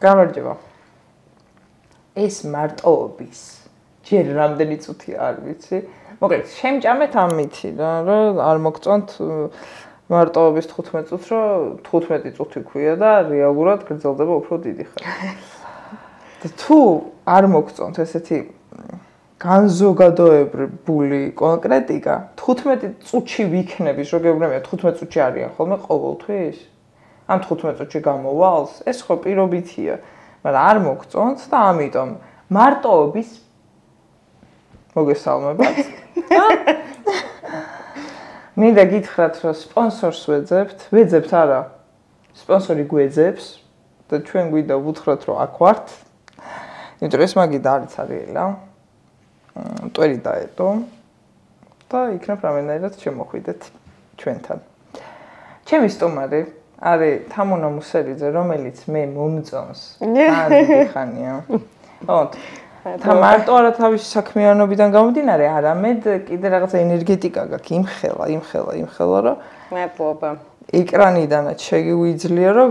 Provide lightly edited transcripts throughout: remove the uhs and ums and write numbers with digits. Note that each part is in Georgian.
გამარჯობა. ეს მარტოობის ჯერ რამდენი წუთი არ ვიცი. მოკლედ, შემჭამეთ ამითი რა, რომ არ მოგწონთ მარტოობის 15 წუთს, რომ 15 წუთი ქვია და რეალურად გრძელდება უფრო დიდი ხანი. და თუ არ მოგწონთ ესეთი განზოგადოებული კონკრეტიკა, 15 წუთში ვიქნების, რო გეუბნებია 15 წუთში არიან ხოლმე ყოველთვის? ამ 15 წუთში გამოვალს? ეს ხო პირობითია. მაგრამ არ მოგწონთ და ამიტომ მარტოობის მოგესალმებათ. მინდა გითხრათ, რომ სპონსორს ვეძებთ არა. სპონსორი გვეძებს და ჩვენ გვინდა ვუთხრათ, რომ აქ ვართ. იმიტომ რომ ეს მაგიდა არის არიელა. მტვერი დაეტო და იქნებ რამენაირად შემოხვიდეთ ჩვენთან. ჩემი სტუმარი არის თამუნა მუსელიძე, რომელიც მე მომწონს. დიდი ხანია. და მარტო არა თავისი საქმიანობიდან გამომდინარე, არამედ კიდე რაღაცა ენერგეტიკა გაქვს, იმხელა, რომ მეპობა. ეკრანიდანაც შეგიძლია, რომ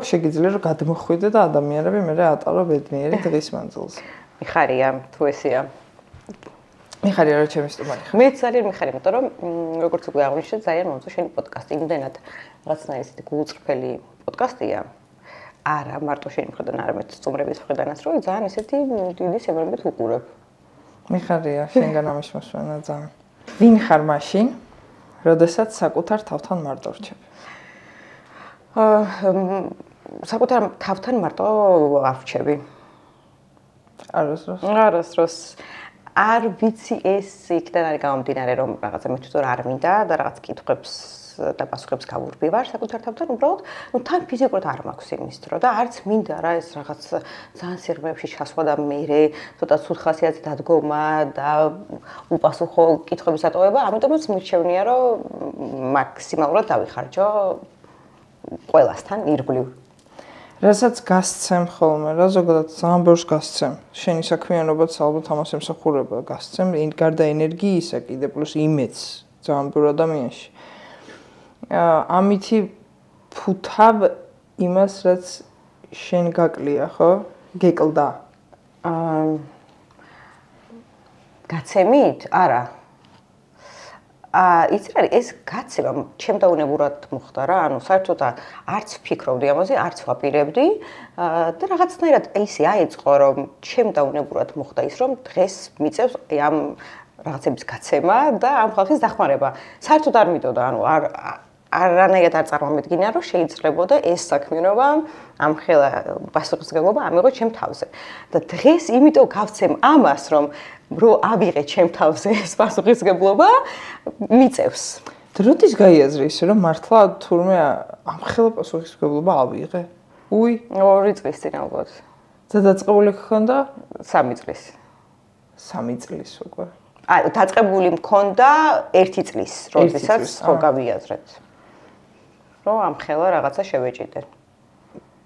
გადმოხვიდე და ადამიანები მე ატარო ბედნიერი დღის მანძილზე. მიხარია თუ ესეა. მიხარია რა ჩემი სტუმარი. მეც ძალიან მიხარია, იმიტომ რომ როგორც უკვე აღნიშნე, ძალიან მომწონს შენი პოდკასტი. იმდენად რაღაცნაირი ესეთი გულწრფელი პოდკასტია. არა მარტო შენი მხრიდან, არამედ სტუმრების მხრიდანაც, რომ ძალიან ესეთი დიდი სიამოვნებით უყურებ. მიხარია შენგან ამის მოსვენა ძალიან. ვინ ხარ მაშინ, როდესაც საკუთარ თავთან მარტო რჩებ? საკუთარ თავთან მარტო არ ვრჩები. არასდროს. არ ვიცი ეს იქიდან არის გამომდინარე, რომ რაღაცა მე თვითონ არ მინდა და რაღაც კითხვებს და პასუხებს გავურბივარ საკუთარ თავთან, უბრალოდ, თან ფიზიკურად არ მაქვს იმის დრო და არც მინდა რა ეს რაღაც ძალიან სიღრმეებში ჩასვლა და მერე ცოტა ცუდ ხასიათზე დადგომა და უპასუხო კითხვების ატოვება, ამიტომაც მირჩევნია, რომ მაქსიმალურად დავიხარჯო ყველასთან ირგვლივ. რასაც გასცემ ხოლმე, რა ზოგადად ძალიან ბევრს გასცემ. შენი საქმიანობაც ალბათ ამას ემსახურება, გასცემ გარდა ენერგიისა, კიდე პლუს იმედს ძალიან ბევრ ადამიანში. ამითი ფუთავ იმას, რაც შენ გაკლია, ხო? გეკლდა. გაცემით? არა. იცი რა არის ეს გაცემა ჩემდაუნებურად მოხდა რა, ანუ საერთოდ არც ვფიქრობდი ამაზე, არც ვაპირებდი და რაღაცნაირად ისე აეწყო, რომ ჩემდაუნებურად მოხდა ის, რომ დღეს მიწევს ამ რაღაცების გაცემა და ამ ხალხის დახმარება. საერთოდ არ მიტოდა, ანუ არანაირად არ წარმომედგინა, რომ შეიძლებოდა ეს საქმიანობა ამ ხელა პასუხისმგებლობა ამიღო ჩემ თავზე. და დღეს იმიტომ გავცემ ამას, რომ ავიღე ჩემ თავზე ეს პასუხისმგებლობა მიწევს. როდის გაიაზრე ისე, რომ მართლა თურმე ამ ხელა პასუხისმგებლობა ავიღე? 2 წლის წინ ალბათ. და დაწყებული გქონდა 3 წლის. 3 წლის უკვე. დაწყებული მქონდა 1 წლის, როდესაც ხო გავიაზრეთ. რომ ამ ხელა რაღაცა შევეჭიდე.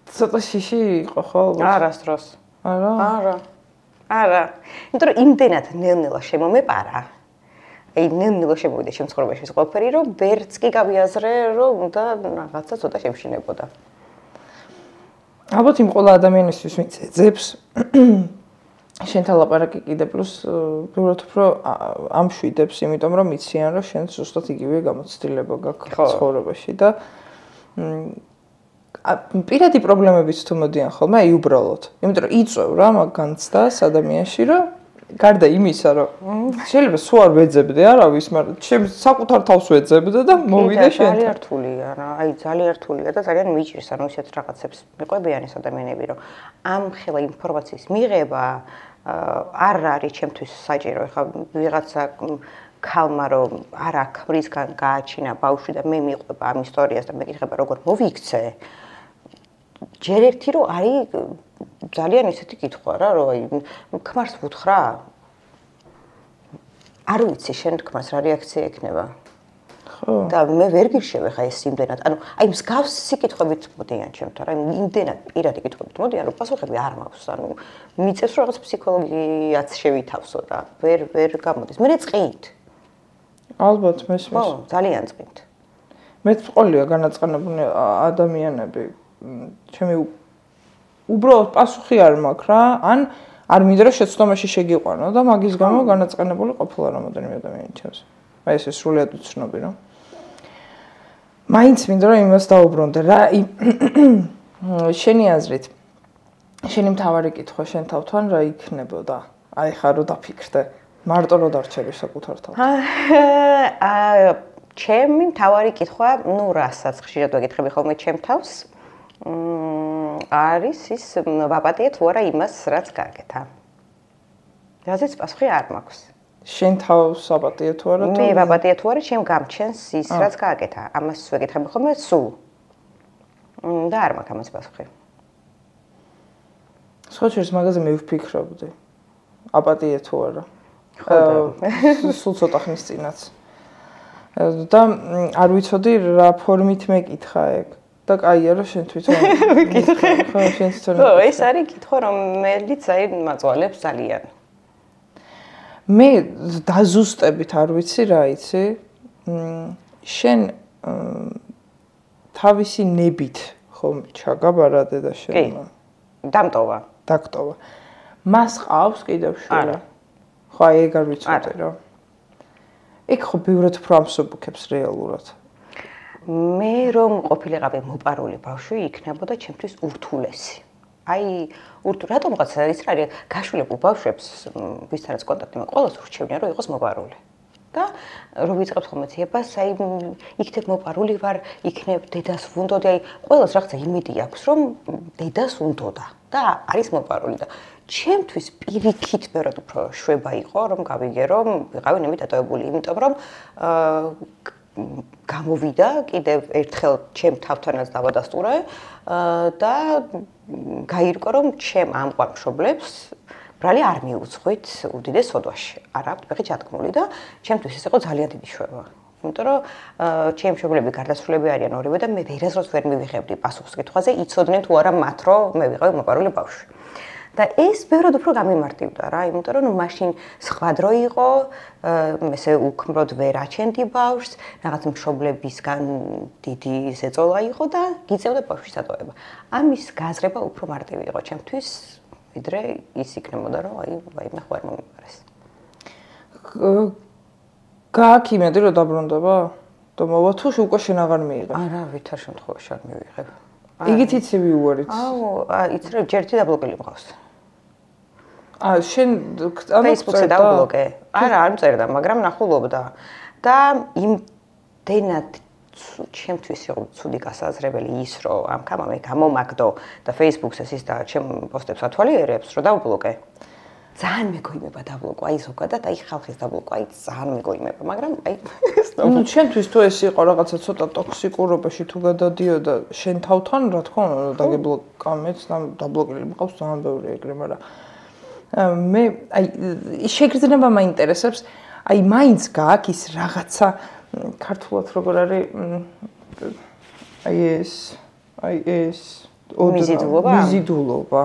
ცოტა შიში იყო ხო? არასდროს. არა. არა. იმიტომ რომ იმდენად ნელ-ნელა შემომეპარა. ნელ-ნელა შემოვიდა შემცხოვრებაში ეს ყველაფერი, რომ ვერც კი გავიაზრე, რომ უნდა რაღაცა ცოტა შემშინებოდა. ალბათ იმ ყველა ადამიანისთვის ვინც ეძებს შენთან ლაპარაკი კიდე პლუს ბევრად უფრო ამშვიდებს, იმიტომ რომ იციან, რომ შენ ზუსტად იგივე გამოცდილება გაქვს ცხოვრებაში და პირადი პრობლემებიც თუ მოდიან ხოლმე, აი უბრალოდ. იმიტომ რომ იწევ რა მაგ განცდას ადამიანში, რომ გარდა იმისა, რომ შეიძლება სულ არ ვეძებდე არავის, მაგრამ ჩემ საკუთარ თავს ვეძებდე და მოვიდე შენთან. ძალიან რთულია რა, ძალიან რთულია და ძალიან მიჭირს, ანუ ისეთ რაღაცებს მიყვებიან ეს ადამიანები, რომ ამ ხელა ინფორმაციის მიღება არ არის ჩემთვის საჭირო. ეხლა ვიღაცა ქალმა რომ არ აქვს რისგან გააჩინა ბავშვი და მე მიყვება ამ ისტორიას და მეკითხება როგორ მოვიქცე. ჯერ ერთი რომ არის ძალიან ისეთი კითხვა რა, რომ აი ქმარს ვუთხრა? არ ვიცი შენ ქმარს რა რეაქცია ექნება. ხო. და მე ვერ გირშევ ხა ეს იმდენად. ანუ აი მსგავსი კითხვებით მოდიან ჩემთან, აი იმდენად პირადი კითხვებით მოდიან, რომ პასუხები არ მაქვს. ანუ მიწევს რომ რაღაც ფსიქოლოგიაც შევითავსო და ვერ გამოდის. მე წყით. ალბათ მესმის. ხო, ძალიან წყით. მეც ყოლია განაწყენებული ადამიანები. ჩემი უბრალოდ პასუხი არ მაქვს რა, ან არ მინდა რომ შეცდომაში შეგიყვანო და მაგის გამო განაწყენებული ყოფილა რამოდენიმე ადამიანი ჩემს. აი ეს სრულიად უცნობი რა. მაინც მინდა რომ იმას დაუბრუნდე რა, შენი აზრით. შენი მთავარი კითხვა შენ თავთან რა იქნებოდა? აი ხარ რო დაფიქრდე. მარტო რო დარჩები საკუთარ თავს. ჩემი მთავარი კითხვა, ნუ რასაც ხშირად ვეკითხები ხოლმე ჩემ თავს, არის ის ვაპატიე თუ არა იმას, რაც გააკეთა. რაზეც პასუხი არ მაქვს. შენ თავს აპატიე თუ არა? მე ვაპატიე თუ არა, ჩემ გამჩენს ის, რაც გააკეთა. ამას ვეკითხები ხოლმე სულ. და არ მაქვს ამას პასუხი. სხვა შეს მაგაზე მე ვფიქრობდი. აპატიე თუ არა? სულ ცოტა ხნის წინაც. და არ ვიცოდი რა ფორმით მეკითხა ეგ. და კაია რომ შენ თვითონ ვიკითხე. ხო, შენ თვითონ. ხო, ეს არის კითხვა, რომელიც აი მაწვალებს ძალიან. მე დაზუსტებით არ ვიცი რა იცი. შენ თავისი ნებით ხომ ჩაგაბარა დედა შენმა? კი. დამტოვა. დაგტოვა. მას ყავს კიდევ შვილა? ხო, აი ეგ არ ვიცოდი რა. ეგ ხო ბევრად უფრო ამსუბუქებს რეალურად. მე რომ ყოფილიყავი მოპარული ბავშვი, იქნებოდა ჩემთვის ურთულესი. აი, რატომღაც ის რა არის, გაშულებულ ბავშვებს, ვისთანაც კონტაქტი მაქვს, ყველას ურჩევნია რომ იყოს მოპარული. და რომ ვიწყებთ ხოლმე ძიებას, აი იქნებ მოპარული ვარ, იქნებ დედას ვუნდოდი, აი ყველას რაღაცა იმედი აქვს, რომ დედას უნდოდა და არის მოპარული და ჩემთვის პირიქით ბევრად უფრო შვება იყო, რომ გავიგე, რომ ვიყავი ნებით დატოვებული, იმიტომ რომ გამოვიდა კიდევ ერთხელ ჩემ თავთანაც დავადასტურე და გაირკვა, რომ ჩემ ამ ყვამშობლებს ბრალი არ მიუძღვით უდიდეს სოდვაში. არ აქვს ფეხი ჩადგმული და ჩემთვის ეს იყო ძალიან დიდი შვება. იმიტომ რომ ჩემი მშობლები გარდაცვლილები არიან ორივე და მე ვერასდროს ვერ მივიღებდი პასუხს კითხვაზე, იცოდნენ თუ არა მათ, რომ მე ვიყავი მოპარული ბავშვი. და ეს ბევრად უფრო გამიმარტივდა რა, იმიტომ რომ მაშინ სხვა დრო იყო, ესე უქმროდ ვერ აჩენდი ბავშვს, რაღაც მშობლებისგან დიდი ზეწოლა იყო და გიწევდა ბავშვის დატოვება. ამის გაზრება უფრო მარტივი იყო ჩემთვის, ვიდრე ის იქნებოდა, რომ აი მე ხوار მომიპარეს. გააქვს იმედი რომ დაბრუნდება? და მოვა თუ უკვე შენ აღარ მიიღებ? არა, ვითარ შემთხვევაში არ მივიღებ. იგით იცი ვიუარით. იცი რომ ჯერთი დაბლოკილი მყავს. შენ Facebook-ზე დაბლოკე. არა, არ მწერდა, მაგრამ ნახულობდა. და იმდენად ჩემთვის იყო ცუდი გასაზრებელი ის, რომ ამ კამამე გამომაგდო და Facebook-ზე ის და ჩემ პოსტებს ათვალიერებს, რომ დაბლოკე. ძალიან მეგოიმება დაბლოკო, აი ზოგადად, აი ხალხის დაბლოკო, აი ძალიან მეგოიმება, მაგრამ აი ნუ ჩემთვის თუ ეს იყო რაღაცა ცოტა ტოქსიკურობაში თუ გადადიოდა შენ თავთან, რა თქმა უნდა, დაგიბლოკამეც და დაბლოკილი მყავს ძალიან ბევრი ეგრე, მაგრამ მე აი შეგრძნება მაინტერესებს, აი მაინც გააქვს ის რაღაცა ქართულად როგორ არის აი ეს მიზიდულობა.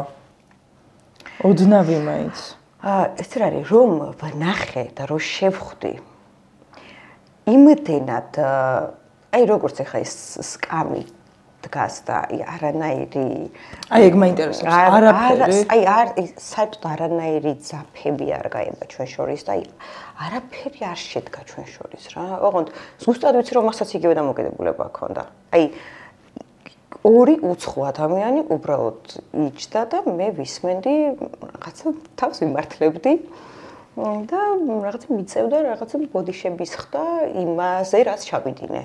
ოდნავი მაინც. ეს რა არის, რომ ვნახე და რომ შევხვდი. იმდენად აი როგორც ახლა ეს სკამი დგას და აი არანაირი აი ეგ მაინტერესებს არაფერი აი საერთოდ არანაირი ძაფები არ გაება ჩვენ შორის და აი არაფერი არ შედგა ჩვენ შორის რა ოღონდ ზუსტად ვიცი რომ მასაც იგივე დამოკიდებულება ჰქონდა აი ორი უცხო ადამიანი უბრალოდ იჯდა და მე ვისმენდი რაღაცა თავს ვიმართლებდი და რაღაცა მიწევდა რაღაცა ბოდიშების ხდა იმაზე რაც ჩავიდინე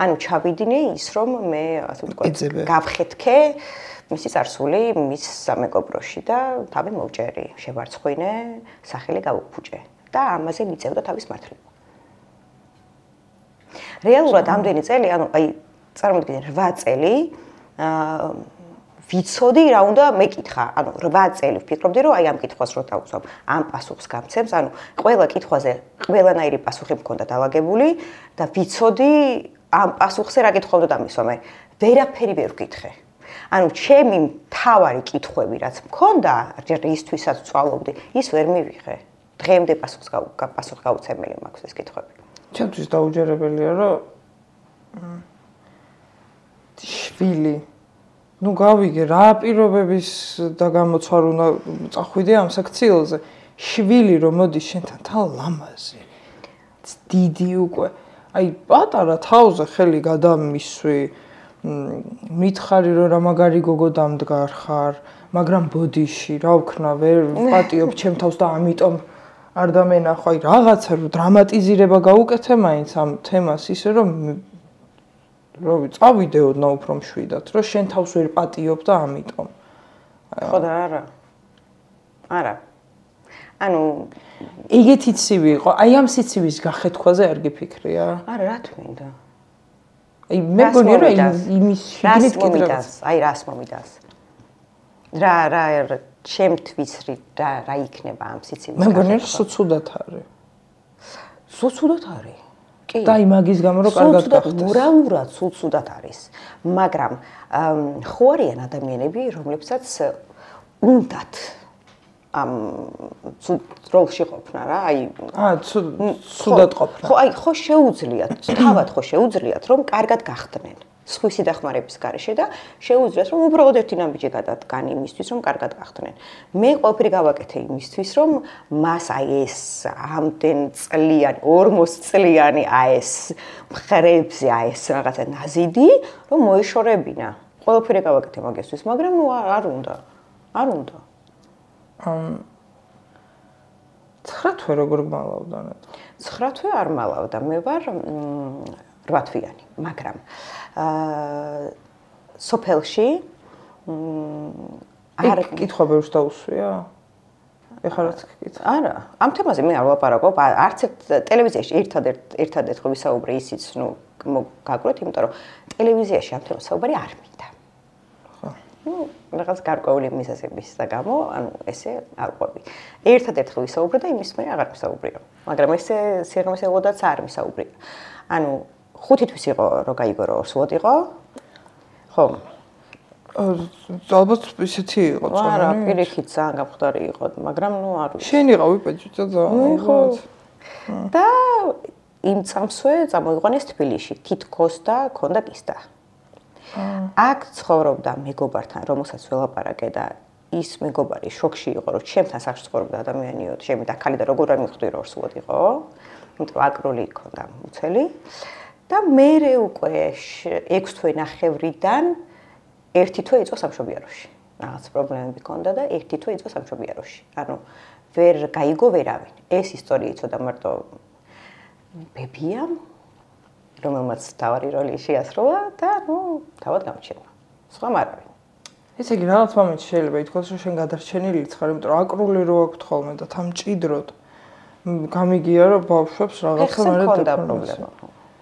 ანუ ჩავიდინე ის რომ მე ასე ვთქვათ გავხეთქე მისი წარსული მის სამეგობროში და თავი მოვჭერი შევარცხვინე სახელი გავუფუჭე და ამაზე მიწევდა თავის მართლობა რეალურად ამდენი წელი ანუ აი წარმოგიდგენთ 8 წელი ვიცოდი რა უნდა მეკითხა ანუ 8 წელი ვფიქრობდი რომ აი ამ კითხვას რო დავუძვავ ამ პასუხს გამცემს ანუ ყველა კითხვაზე ყველანაირი პასუხი მქონდა დაალაგებული და ვიცოდი ამ პასუხზე რა კითხვა უნდა დამისვამე ვერაფერი ვერ ვკითხე ანუ ჩემი მთავარი კითხვები რაც მქონდა ისთვისაც ვწვალობდი ის ვერ მივიღე დღემდე პასუხი გაუცემელი მაქვს ეს კითხვები ჩემთვის დაუჯერებელია რომ შვილი ნუ გავიგე რა პირობების და გამოცვარ უნდა წახვიდე ამ საქციელზე. შვილი რომ მოდის შენთან თან ლამაზი. დიდი უკვე. აი პატარა თავზე ხელი გადამისვი. მითხარი რომ რა მაგარი გოგო დამდგარ ხარ, მაგრამ ბოდიში რა ვქნა ვერ პატიობ ჩემ თავს და ამიტომ არ დამენახო. აი რაღაცა რომ დრამატიზირება გაუკეთე მაინც ამ თემას ისე რომ წავიდე ოდნა უფრო მშვიდად, რომ შენ თავს ვერ პატიობ და ამიტომ. ხო და არა. არა. ანუ ეგეთი ცივი იყო, აი ამ სიცივის გახეთქვაზე არ გიფიქრია? არა, რა თქმა. აი მე მგონია რომ იმის შიგნით კიდევ აი რას მომიტანს. რა ჩემთვის რა იქნება ამ სიცივის გახეთქვა. მე მგონია რომ სუცუდად არის. სუცუდად არის. კი. და იმაგის გამო რომ კარგად გახდეს. მორალურად სუცუდად არის. მაგრამ ხო არიან ადამიანები, რომლებსაც უნდათ ამ როლში ყოფნა რა, აი ცუდად ყოფნა. ხო, აი ხო შეუძლიათ, თავად ხო შეუძლიათ რომ კარგად გახდნენ. სხვისი დახმარების გარეშე და შეუძლიათ რომ უბრალოდ ერთი ნაბიჯი გადადგან იმისთვის რომ კარგად გახდნენ. მე ყველაფერი გავაკეთე იმისთვის რომ მას აი ეს ამდენ წლიანი 40 წლიანი აი ეს მხრებზე აი ეს რაღაცა ნაზიდი რომ მოეშორებინა. ყველაფერი გავაკეთე მაგისთვის, მაგრამ ნუ არ უნდა. არ უნდა. 9 თვე როგორ გმალავდა ნეტო? 9 თვე არ მალავდა, მე ვარ 8 თვიანი, მაგრამ სოფელში არ კითხვა ბევრს დაუსვია? ეხლა რაც გკითხა. არა, ამ თემაზე მე არ ვლაპარაკობ, არც ტელევიზიაში ერთადერთ ხო ვისაუბრე ისიც, ნუ გაგვრეთ, იმიტომ რომ ტელევიზიაში ამ თემაზე საუბარი არ მინდა. ნუ რაღაც გარკვეული მიზეზების და გამო, ანუ ესე არ ყვები. ერთადერთ ხო ვისაუბრე და იმის მე აღარ ვისაუბრია. მაგრამ ესე სიღრმისეულოდაც არ ვისაუბრია. ანუ 5 თვის იყო რომ გაიგო რომ 2 ვოდ იყო. ხო. ალბათ ისეთი იყო წონი. არა, პირიქით ძალიან გამხდარი იყო, მაგრამ ნუ არ ვიცი. შენ იყავი პეჭუჭა ძალიან. ხო. და იმ წამსვე წამოიყვანეს თბილისში, თითქოს და ქონდა კისტა. აქ ცხოვრობდა მეგობართან, რომელსაც ველაპარაკე და ის მეგობარი შოქში იყო, რომ ჩემთან სახში ცხოვრობდა ადამიანიო, ჩემი და ქალი და როგორ არ მიხვდი რომ 2 ვოდ იყო. იმიტომ რომ აკრული იქონდა მუცელი. და მე უკვე 6 თვე ნახევრიდან 1 თვე იწვა სამშობიაროში. რაღაც პრობლემები ჰქონდა და 1 თვე იწვა სამშობიაროში. ანუ ვერ გაიგო ვერავინ. ეს ისტორია იცოდა მარტო ბებიამ, რომელმაც თავარი როლი შეასრულა და ნუ თავად გამჩნდა. სხვა მარავინ. ესე იგი რაღაც მომენტში შეიძლება ითქვას რომ შენ გადარჩენილიც ხარ, იმიტომ რომ აკრული რო აქვთ ხოლმე და თამჭიდროდ გამიგია რომ ბავშვებს რაღაცა მერე ჰქონდა პრობლემა.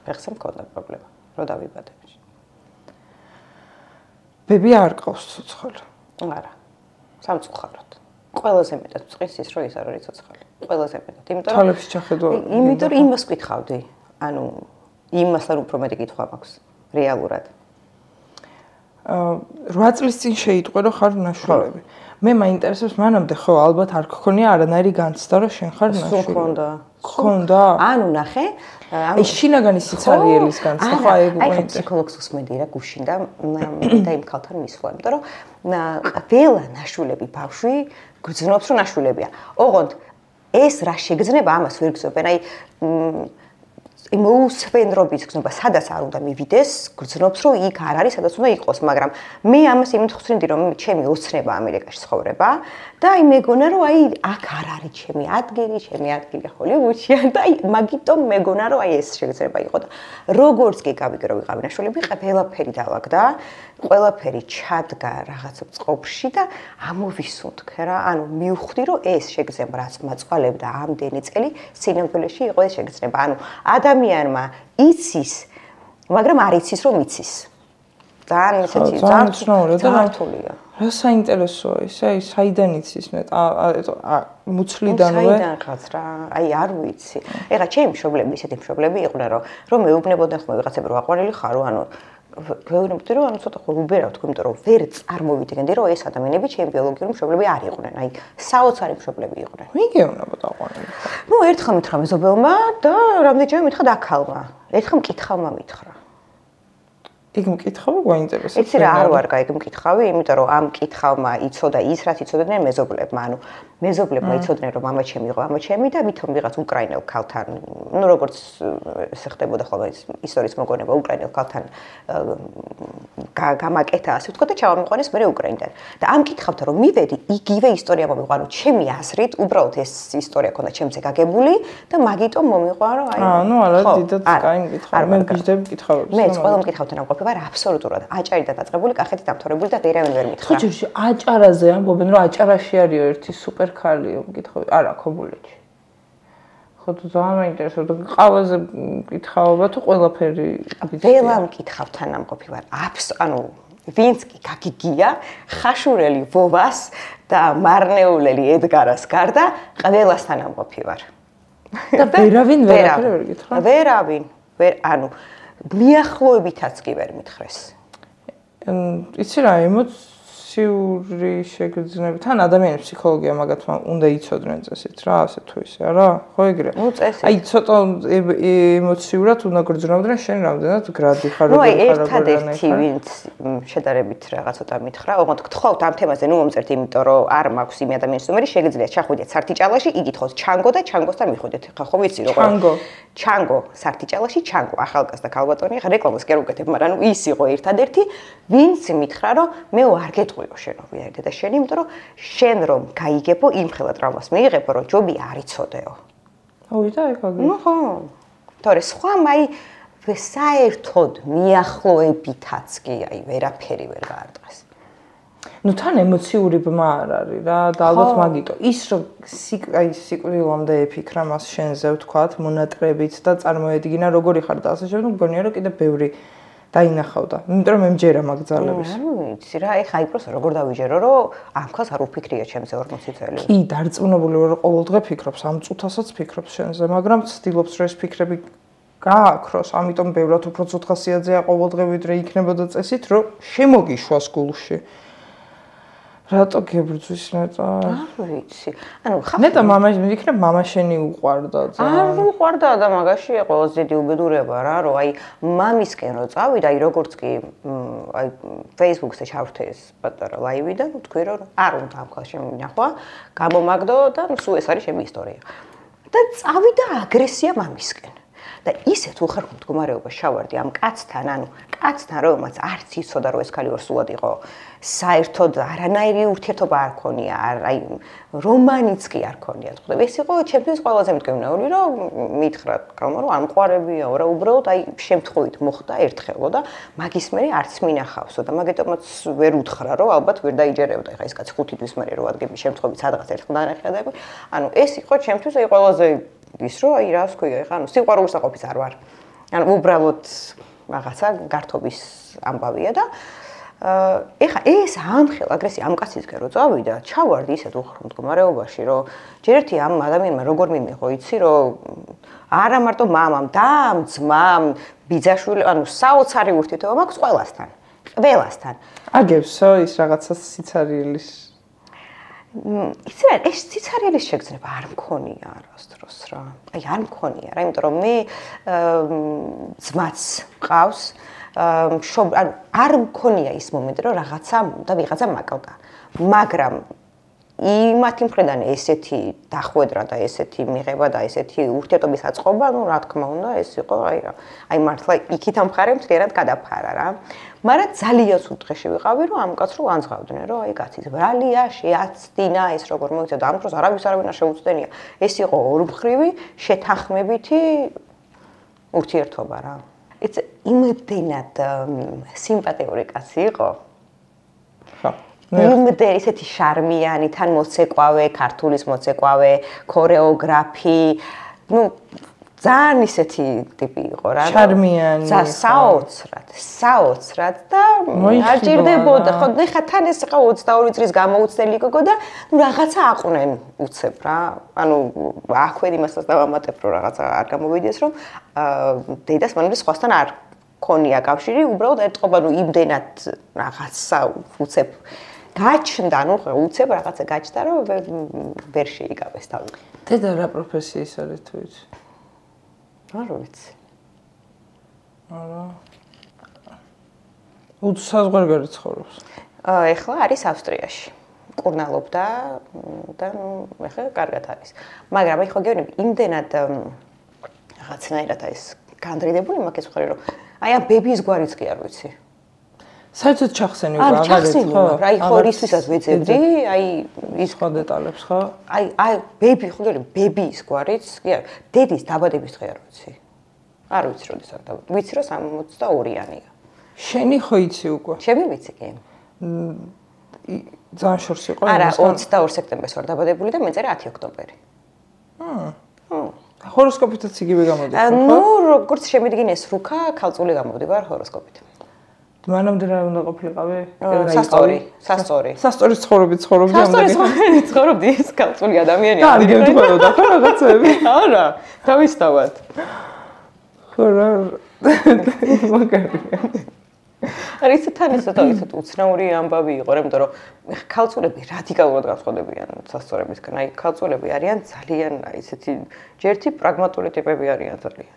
ფეხზე მქონდა პრობლემა, რო დავიბადე. ბები არ ყავს ცოცხალი. არა. სამწუხაროდ. ყველაზე მეტად წყის ის რომ ის არ არის ცოცხალი. ყველაზე მეტად. იმიტომ რომ თვალებში ჩახედვა. იმიტომ რომ იმას გითხავდი. ანუ იმასთან უფრო მეტი კითხვა მაქვს რეალურად. 8 წლის წინ შეიტყვე რომ ხარ ნაშვილები. მე მაინტერესებს მანამდე ხო ალბათ არ გქონია არანაირი განცდა რომ შენ ხარ ნაშვილი. გქონდა? ანუ ნახე, აი შინაგანი სიცარიელის განცდა ხო აი აი ფსიქოლოგს უსმენდი რა გუშინ და იმ ქალთან მისვლა, იმიტომ რომ ყველა ნაშვილები ბავშვი გძნობს რომ ნაშვილებია. ოღონდ ეს რა შეგრძნება ამას ვერ გძნობენ. აი მოუსვენრობის გზნობა, სადაც არ უნდა მივიდეს, გრძნობს რომ იქ არ არის, სადაც უნდა იყოს, მაგრამ მე ამას იმით ხსნიდი რომ ჩემი ოცნება ამერიკაში ცხოვრება და აი მეგონა რომ აი აქ არ არის ჩემი ადგილი ჰოლივუდშია და აი მაგიტომ მეგონა რომ აი ეს შეგრძნება იყო და როგორც კი გავიგე რომ ვიყავი ნაშვილები, ყველაფერი დავაგდა, ყველაფერი ჩადგა რაღაცა წყობში და ამოვისუნთქე რა, ანუ მივხვდი რომ ეს შეგრძნება რაც მაწყვალებდა ამდენი წელი სინამდვილეში იყო ეს შეგრძნება, ანუ ადამიანმა იცის, მაგრამ არ იცის რომ იცის. ძალიან ისეთი ძალიან ცნობილია და მართულია. რა საინტერესოა ის, აი საიდან იცის მუცლიდანვე? საიდან ხაც რა, აი არ ვიცი. ეხლა ჩემი მშობლები ისეთი მშობლები იყვნენ რომ მეუბნებოდნენ ხომ ვიღაცები რომ აყვანილი ხარო, ანუ ვეუბნებოდი რომ ანუ ცოტა ხო უბერავ თქვი, იმიტომ რომ ვერ წარმოვიდგენდი რომ ეს ადამიანები ჩემი ბიოლოგიური მშობლები არ იყვნენ, აი საოცარი მშობლები იყვნენ. მიგეუბნებოდა აყვანილი. ნუ ერთხელ მითხრა მეზობელმა და რამდენჯერმე მითხრა დაქალმა. ერთხელ მკითხავმა მითხრა. იქ მკითხავი გვაინტერესებს. იცი რა არ ვარ გაიგ მკითხავი, იმიტომ რომ ამ მკითხავმა იცოდა ის რაც იცოდნენ მეზობლებმა, ანუ მეზობლებმა იცოდნენ რომ მამაჩემი იყო მამაჩემი და ვითომ ვიღაც უკრაინელ ქალთან, ну როგორც ესე ხდებოდა ხოლმე ისტორიის მოგონება უკრაინელ ქალთან გამაკეთა ასე ვთქვა და ჩავამიყვანეს მე უკრაინიდან. და ამ მკითხავთ რომ მივედი იგივე ისტორია მომიყვა, ანუ ჩემი აზრით უბრალოდ ეს ისტორია ქონდა ჩემზე გაგებული და მაგიტომ მომიყვა რომ აი ну არა დიდად კაი მკითხავ. მე მგიჟდები მკითხავებს. მე ყველა მკითხავთან ამყოფი ვარ აბსოლუტურად აჭარიდან დაწყებული, კახეთით დამთავრებული და ვერავინ ვერ მითხრა. ხუჭირში აჭარაზე ამბობენ რომ აჭარაში არისო ერთი სუპერ ქალიო მკითხავი. არა, ქობულეთში. ხო თუ ძალიან მაინტერესებდა ყავაზე მკითხაობა თუ ყველაფერი ყველა მკითხავთან ამყოფი ვარ. ანუ ვინც კი გაგიგია, ხაშურელი ვოვას და მარნეულელი ედგარას გარდა ყველასთან ამყოფი ვარ. და ვერავინ ვერაფერი ვერ გითხრა? ვერავინ. ანუ მიახლოებითაც კი ვერ მითხრეს. იცი რა, ემოციური შეგრძნები. თან ადამიანის ფსიქოლოგია მაგათმა უნდა იცოდნენ წესით რა, ასე თუ ისე, არა? ხო ეგრე. ნუ წესით. აი ცოტა ემოციურად უნდა გრძნობდნენ შენ რამდენად გრადი ხარ, ნუ აი ერთადერთი ვინც შედარებით რაღაც ცოტა მითხრა, ოღონდ გთხოვთ ამ თემაზე ნუ მომწერთ, იმიტომ რომ არ მაქვს იმ ადამიანის ნომერი, შეგიძლიათ ჩახვიდეთ სარტიჭალაში, იგითხოთ ჩანგო და ჩანგოსთან მიხვიდეთ. ხო ვიცი როგორ. ჩანგო სარტიჭალაში, ჩანგო ახალგაზრდა ქალბატონი, რეკლამას კი არ უკეთებ, მაგრამ ნუ ის იყო ერთადერთი, ვინც მითხრა, რომ მე არ გეტყვიო შენ ვიარდე და შენ, იმიტომ რომ შენ რომ გაიგებო იმხელა ტრავმას მიიღებო, რომ ჯობი არ იცოდეო. ავიდა ეგ აგე. ნუ ხო. თორე სხვა მაი საერთოდ მიახლოებითაც კი აი ვერაფერი ვერ გაარტყეს. ნუ თან ემოციური ბმა არ არის რა და ალბათ მაგიტო ის რომ აი სიკვდილამდე ეფიქრა მას შენზე ვთქვათ მონატრებით და წარმოედგინა როგორი ხარ და ასე შემდეგ მგონია რომ კიდე ბევრი დაინახავდა იმიტომ რომ მე მჯერა მაგ ძალებს ანუ იცი რა ეხა აი პროსა როგორ დავიჯერო რომ ამ ხალხს არ უფიქრია ჩემზე 40 წელი კი დარწმუნებული ვარ რომ ყოველდღე ფიქრობს ამ წუთასაც ფიქრობს შენზე მაგრამ ცდილობს რომ ეს ფიქრები გააქროს ამიტომ ბევრად უფრო ცოცხალსიაძეა ყოველდღე ვიდრე იქნებოდა წესით რომ შემოგიშვას გულში რატო გებრძვის ნეტა? არ ვიცი. ანუ ნეტა იქნებ მამა შენი უყვარდა ძალიან. არ უყვარდა და მაგაში ყველაზე დიდი უბედურება რა, რომ აი მამისკენ რო წავიდა, აი როგორც კი აი Facebook-ზე ჩავრთე ეს პატარა ლაივი და თქვი რომ არ უნდა ამ ხალხს შემინახვა, გამომაგდო და ნუ სულ ეს არის ჩემი ისტორია. და წავიდა აგრესია მამისკენ. და ისეთ უხერხო მდგომარეობაში ჩავარდი ამ კაცთან, ანუ კაცთან, რომელმაც არც იცოდა რომ ეს ქალი ორსულად იყო, საერთოდ არანაირი ურთიერთობა არ ქონია, აი რომანიც კი არ ქონია. თქო, ეს იყო ჩემთვის ყველაზე მტკივნეული, რომ მითხრა კალმა რომ ამყარებია, რა უბრალოდ აი შემთხვევით მოხდა ერთხელო და მაგის მერე არც მინახავსო და მაგიტომაც ვერ უთხრა რომ ალბათ ვერ დაიჯერებდა. ეხა ეს კაცი 5 თვის მერე რო ადგები შემთხვევით სადღაც ერთხელ დანახიადები. ანუ ეს იყო ჩემთვის აი ყველაზე ის რომ აი რას ქვია, ეხა ანუ სიყვარულის საყოფის არ ვარ. ანუ უბრალოდ რაღაცა გართობის ამბავია და ეხა ეს ამხელ აგრესია ამ კაცისკენ რო წავიდა, ჩავარდი ისეთ უხერხო მდგომარეობაში, რომ ჯერ ერთი ამ ადამიანმა როგორ მიმიღო, იცი, რომ არა მარტო მამამ, და ძმამ, ბიძაშვილი, ანუ საოცარი ურთიერთობა მაქვს ყველასთან. ყველასთან. აგებსო ის რაღაცა სიცარიელის იცი რა, ეს სიცარიელის შეგრძნება არ მქონია არასდროს რა. აი არ მქონია რა, იმიტომ რომ მე ძმაც მყავს ანუ არ მქონია ის მომენტი რომ რაღაცა და ვიღაცა მაკლდა მაგრამ იმათი მხრიდან ესეთი დახვედრა და ესეთი მიღება და ესეთი ურთიერთობის აწყობა ნუ რა თქმა უნდა ეს იყო აი მართლა იქით ამხარე მთლიანად გადაფარა რა მაგრამ ძალიან სულ დღეში ვიყავი რომ ამ კაცს რო ანძღავდნენ რომ აი კაცის ბრალია შეაცდინა ეს როგორ მოიწევდა ამ დროს არავის არ შეუწდენია ეს იყო ორმხრივი შეთანხმებითი ურთიერთობა რა ეს იმდენად სიმპათიური კაცი იყო. ხო. იმდენ ისეთი შარმიანი, თან მოცეკვავე, ქართულის მოცეკვავე, ქორეოგრაფი. ნუ ძალიან ისეთი ტიპი იყო რა. შარმიანი. საოცრად და არ ჭირდებოდა. ხო, ეხა თან ეს იყო 22 წლის გამოუცდელი გოგო და ნუ რაღაცა აყვნენ უცებ რა. ანუ აქვენ იმასაც დავამატებ რომ რაღაცა არ გამოვიდეს რომ დედას მანამდე სხვასთან არ ქონია კავშირი, უბრალოდ ეტყობა ნუ იმდენად რაღაცა უცებ გაჩნდა, ნუ უცებ რაღაცა გაჩნდა რომ ვერ შეიგავეს თავი. დედა რა პროფესიის არის თუ იცი? არ ვიცი. არა. საზღვარგარეთ ცხოვრობს. ეხლა არის ავსტრიაში. კურნალობდა და ეხლა კარგად არის. მაგრამ აი ხო გეუბნები, იმდენად რაღაცნაირად ეს განდრიდებული მაგ ეს ხარ რომ აი ამ ბებიის გვარიც კი არ ვიცი. საერთოდ ჩახსენი უკვე აღარ ხო? აი ხო ისვისაც ვეძებდი, აი ის ხო დეტალებს ხო? აი ბები ხო გეუბნები, ბებიის გვარიც კი არ. დედის დაბადების დღე არ ვიცი. არ ვიცი როდესაც დაბადა. ვიცი რომ 62-იანია. შენი ხო იცი უკვე? ჩემი ვიცი კი. ძალიან შორს იყო არა 22 სექტემბერს ვარ დაბადებული და მეწერა 10 ოქტომბერი. ჰოროსკოპითაც იგივე გამოდის ხო? ნუ როგორც შემიდგინეს რუქა, ქალწული გამოვდივარ ჰოროსკოპით. მანამდე რა უნდა ყოფილიყავი? სასწორის ცხოვრობით ცხოვრობდი ამდენი. სასწორის ცხოვრობდი ეს ქალწული ადამიანი. და გემთხვეოდა ხო რაღაცები? არა, თავისთავად. ხო რა მაგარია. არა ისე თან ისე უცნაური ამბავი იყო, იმიტომ რომ ქალწულები რადიკალურად განსხვავდებიან სასწორებისგან. აი ქალწულები არიან ძალიან ისეთი ჯერთი პრაგმატული ტიპები არიან ძალიან.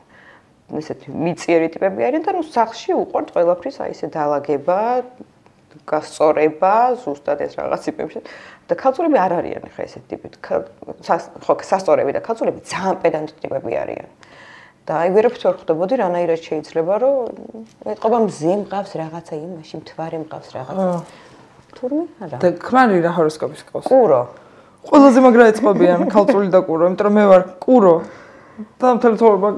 ესეთი მიწიერი ტიპები არიან და ნუ სახლში უყვართ ყველაფრის აი ესე დაალაგება, გასწორება, ზუსტად ეს რაღაც ტიპები. და ქალწულები არ არიან ხა ესეთი ტიპი. ხო, სასწორები და ქალწულები ძალიან პედანტი ტიპები არიან. და აი ვერაფერს ვერ ხვდებოდი რანაირად შეიძლება რომ ეთყობა მზე მყავს რაღაცა იმაში მთვარე მყავს რაღაცა თურმე არა და ქმარი რა ჰოროსკოპის ყავს კურო ყველაზე მაგრა ეწყობიან ქალწული და კურო იმიტომ რომ მე ვარ კურო და მთელი ცხოვრება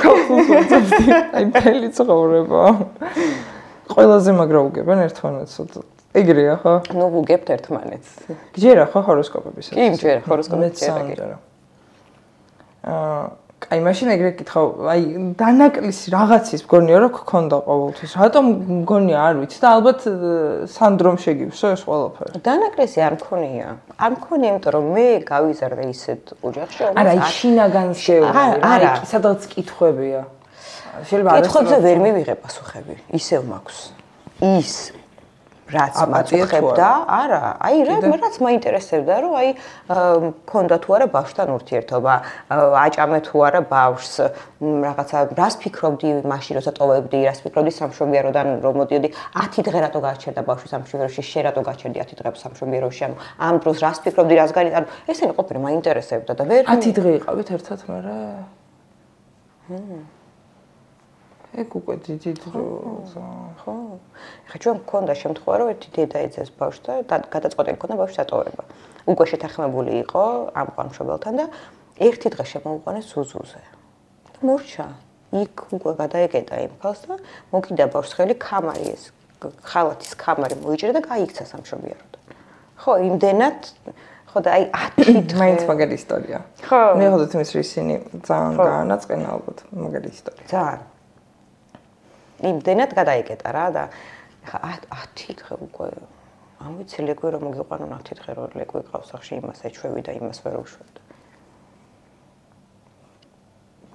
ქალწულს ვეძებდი აი მთელი ცხოვრება ყველაზე მაგრა უგებენ ერთმანეთს ეგრეა ხო ნუ უგებთ ერთმანეთს გჯერა ხო ჰოროსკოპებისაც კი მჯერა ჰოროსკოპებიც აი მაშინ ეგრე გითხავ, აი დანაკლისი რაღაცის მგონია რომ გქონდა ყოველთვის. რატომ მგონია არ ვიცი და ალბათ სანდრომ შეგივსო ეს ყველაფერი. დანაკლისი არ მქონია. არ მქონია, იმიტომ რომ მე გავიზარდე ისეთ ოჯახში, არა, აი შინაგან შეუვარი, არა, სადაც კითხვებია. შეიძლება არ კითხვებზე ვერ მივიღე პასუხები. ისევ მაქვს. ის რაც მაწუხებდა, არა, აი რაც მაინტერესებდა, რომ აი მქონდა თუ არა ბავშვთან ურთიერთობა, აჭამე თუ არა ბავშვს, რაღაცა რას ფიქრობდი მაშინ როცა ტოვებდი, რას ფიქრობდი სამშობიაროდან რომ მოდიოდი, 10 დღე რატო გააჩერდა ბავშვი სამშობიაროში, შე რატო გააჩერდი 10 დღე სამშობიაროში, ანუ ამ დროს რას ფიქრობდი, რას განი, ანუ ესენი ყოფილი მაინტერესებდა და ვერ 10 დღე იყავით ერთად, მარა ეგ უკვე დიდი დრო ხო ეხლა ჩვენ მქონდა შემთხვევა რომ ერთი დედა ეძებს ბავშვს და გადაწყვეტილი მქონდა ბავშვის დატოვება უკვე შეთანხმებული იყო ამ მშობელთან და ერთი დღე შემოუყვანეს ზუზუზე მორჩა იქ უკვე გადაეკეტა იმ ფალს და მოკიდა ბავშვს ხელი კამარი ეს ხალათის კამარი მოიჭრა და გაიქცა სამშობიაროდან ხო იმდენად ხო და აი 10 დღე მაინც მაგარი ისტორია ხო მე ხოდეთ იმის რისინი ძალიან გაანაწყენა ალბათ მაგარი ისტორია ძალიან იმდენად გადაიკეტა რა და ხა 10 დღე უკვე ამ ვიცი ლეკვი რომ მოგიყვანონ 10 დღე რომ ლეკვი ყავს სახში იმას ეჩვევი და იმას ვერ უშვებდა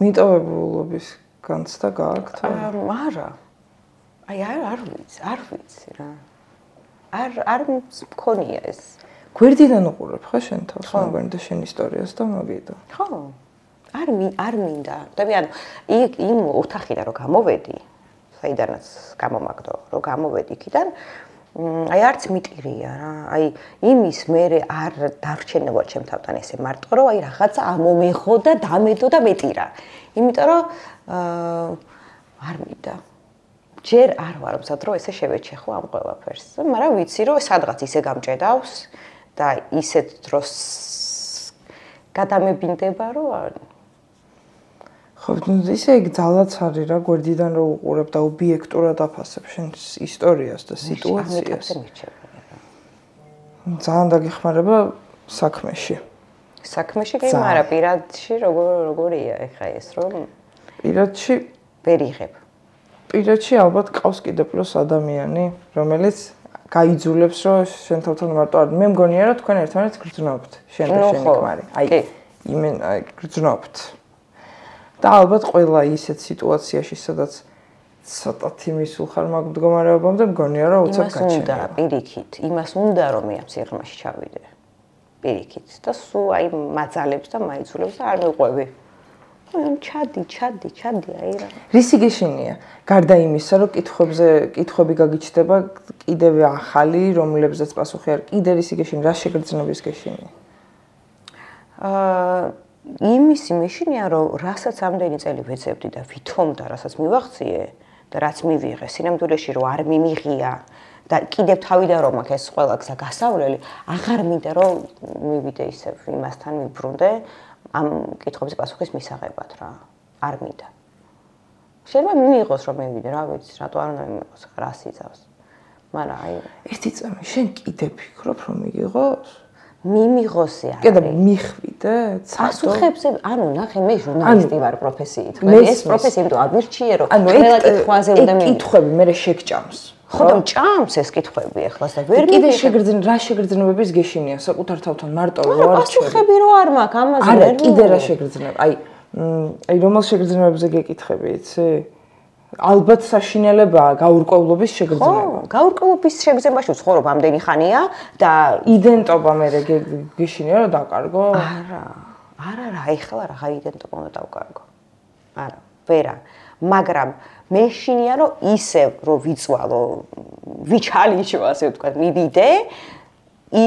მიტოვებულობის განცდა გააქვთ არა აი არ ვიცი რა არ მქონია ეს გვერდიდან უყურებ ხო შენ თავს მაგარი და შენ ისტორიას და მოგიდო ხო არ მინდა და მე ანუ იმ ოთახიდან რომ გამოვედი საიდანაც გამომაგდო რომ გამოვედი იქიდან აი არც მიტირია რა აი იმის მე არ დარჩენებოდა ჩემ თავთან ესე მარტო რომ აი რაღაცა ამომეხო და დამედო და მეტირა იმიტომ რომ არ მინდა ჯერ არ ვარ მზად რომ ესე შევეჩეხო ამ ყველაფერს მაგრამ ვიცი რომ სადღაც ისე გამჭედავს და ისეთ დროს გადამებინდება რომ ხო, ისე ეგ ძალაც არის რა, გვერდიდან რო უყურებ და ობიექტურად აფასებ შენ ისტორიას და სიტუაციას. ძალიან დაგეხმარება საქმეში. საქმეში კი, მაგრამ პირადში როგორია ეხა ეს რომ პირადში ვერ იღებ. პირადში ალბათ ყავს კიდე პლუს ადამიანი, რომელიც გაიძულებს რომ შენ თავთან მარტო არ მე მგონია რომ თქვენ ერთმანეთს გრძნობთ, შენ და შენი ქმარი. აი, იმენ აი გრძნობთ. და ალბათ ყველა ისეთ სიტუაციაში, სადაც ცოტათი მისულ ხარ მაგ მდგომარეობამდე მგონია რომ უცებ გაჩერდება. პირიქით, იმას უნდა რომ მე ამ სიღრმეში ჩავიდე. პირიქით და სულ აი მაძალებს და მაიცულებს და არ მეყვევი. ჩადი, აი რა. რისი გეშინია? გარდა იმისა, რომ კითხვები გაგიჩნდება კიდევ ახალი, რომლებზეც პასუხი არ კიდე რისი გეშინია, რა შეგრძნების გეშინია? იმისი მეშინია, რომ რასაც ამდენი წელი ვეძებდი და ვითომ და რასაც მივახციე და რაც მივიღე, სინამდვილეში რომ არ მიმიღია და კიდევ თავიდან რომ მაქვს ეს ყველა გზა გასავლელი, აღარ მინდა რომ მივიდე ისევ იმასთან ვიბრუნდე ამ კითხვების პასუხის მისაღებად რა. არ მინდა. შეიძლება მიიღოს რომ მივიდე, რა ვიცი, რატო არ უნდა მიიღოს, რა სიძავს. მაგრამ აი, ერთი წამი შენ კიდე ფიქრობ რომ მიიღოს? მიმიღოსი არის. კიდე მიხვიდე? პასუხებზე, ანუ ნახე, მე ჟურნალისტი ვარ პროფესიით. ეს პროფესია იმიტომ ამირჩიე, რომ ყველა კითხვაზე უნდა მივიდე. კითხვები მე შეგჭამს. ხო და ჭამს ეს კითხვები ახლა და ვერ კიდე რა შეგრძნებების გეშინია საკუთარ თავთან მარტო რო არ პასუხები რო არ მაქვს ამაზე ვერ კიდე რა შეგრძნება აი რომელ შეგრძნებებზე გეკითხები იცი ალბათ საშინელებაა გაურკვევლობის შეგრძნება ხო გაურკვევლობის შეგრძნებაში ვცხოვრობ ამდენი ხანია და იდენტობა მე გეშინია რომ დაკარგო არა ეხლა რა იდენტობა უნდა დავკარგო არა ვერა მაგრამ მეშინია რომ ისევ რომ ვიწვალო ვიჩალიჩო ასე ვთქვა მივიდე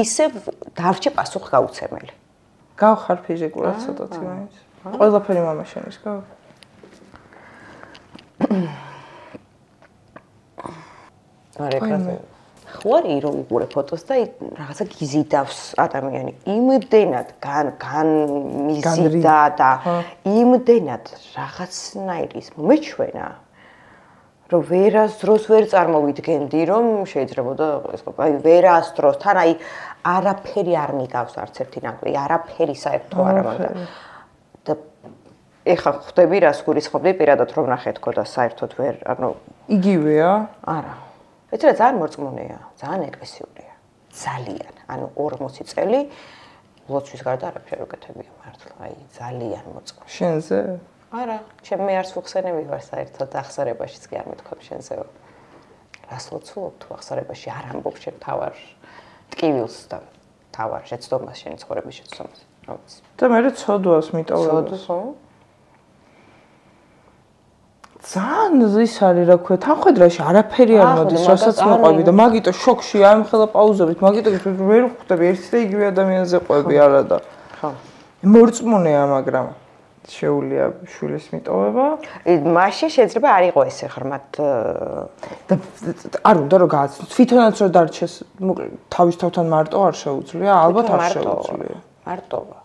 ისევ დავრჩე პასუხგაუცემელი გავხარ ფიზიკურად ცოტათი მაინც ყველაფერი მამა შენის გავა ხوارი რომ უყურე ფოტოს და რაღაცა გიზიდავს ადამიანი იმდენად განმიზიდა და იმდენად რაღაცნაირის მომეჩვენა რომ ვერასდროს ვერ წარმოვიდგენდი რომ შეიძლებოდა ეს აი ვერასდროს თან აი არაფერი არ მიგავს არც ერთი ნაკლი არაფერი საერთო არ ამდა და ეხლა ხვდები რას გულისხმობდი პირადად რომ ნახე თქო და საერთოდ ვერ ანუ იგივეა არა ეს რა ძალიან მორწმუნეა ძალიან ეკლესიურია ძალიან ანუ 40 წელი ლოცვის გარდა არაფერი უკეთებია მართლა აი ძალიან მორწმუნე შენზე არა ჩემი არც უხსენები ვარ საერთოდ ახსარებაშიც კი არ მეთქვა შენზეო რას ლოცულობ თუ ახსარებაში არ ამბობ შენ თავარ ტკივილს და თავარ შეცდომას შენი ცხოვრების შეცდომას რა ვიცი და მე ცოდვას მიტოვებს ცოდვა ხო ძალიან ის არის რა ქვია თანხმედრაში არაფერი არ მოდის რასაც მოყვები და მაგიტო შოქში ამხელა პაუზებით მაგიტო ვერ ხვდები ერთ და იგივე ადამიანზე ყვები არა და ხო მორწმუნეა მაგრამ შეუულია შვილის მიტოვება მაშინ შეიძლება არ იყო ესე ღრმად და არ უნდა რომ გააცნო თვითონაც რომ დარჩეს თავის თავთან მარტო არ შეუძლია ალბათ არ შეუძლია მარტოა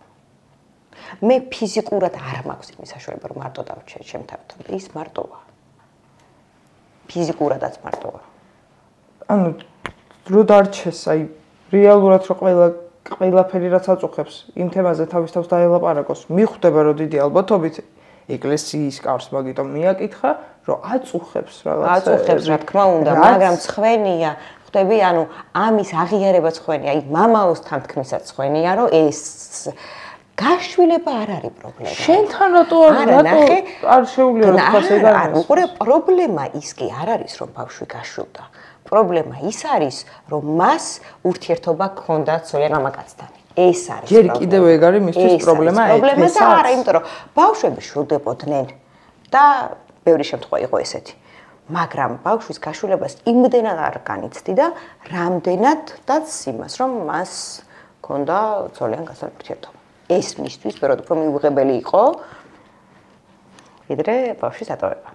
მე ფიზიკურად არ მაქვს იმის საშუალება რომ მარტო დავრჩე ჩემ თავთან ის მარტოა ფიზიკურადაც მარტოა ანუ რო დარჩეს აი რეალურად რო ყველაფერი რაც აწუხებს იმ თემაზე თავის თავს დაელაპარაკოს მიხვდება რომ დიდი ალბათობით ეკლესიის კარს მაგიტომ მიაკითხა რომ აწუხებს აწუხებს რა თქმა უნდა მაგრამ ცხენია ხვდები ანუ ამის აღიარება ცხენია აი მამაოს თანთქმისაც ცხენია რომ ეს გაშვილება არ არის პრობლემა. შენთან რატო არ შეუძლია რომ თქვას ეგ არის? უყურე პრობლემა ის კი არ არის რომ ბავშვი გაშვილდა. პრობლემა ის არის რომ მას ურთიერთობა ჰქონდა ცოლიან მამაკაცთან. ეს არის. ჯერ კიდევ ეგ არის მისთვის პრობლემა ეს. პრობლემა და არა, იმიტომ რომ ბავშვები შვილდებოდნენ და ბევრი შემთხვევა იყო ესეთი. მაგრამ ბავშვის გაშვილებას იმდენად არ განიცდი და რამდენადაც იმას რომ მას ჰქონდა ცოლიან გასთან ურთიერთობა. ეს მისთვის პერიოდ უფრო მიუღებელი იყო ვიდრე ბავშვის ატოვება.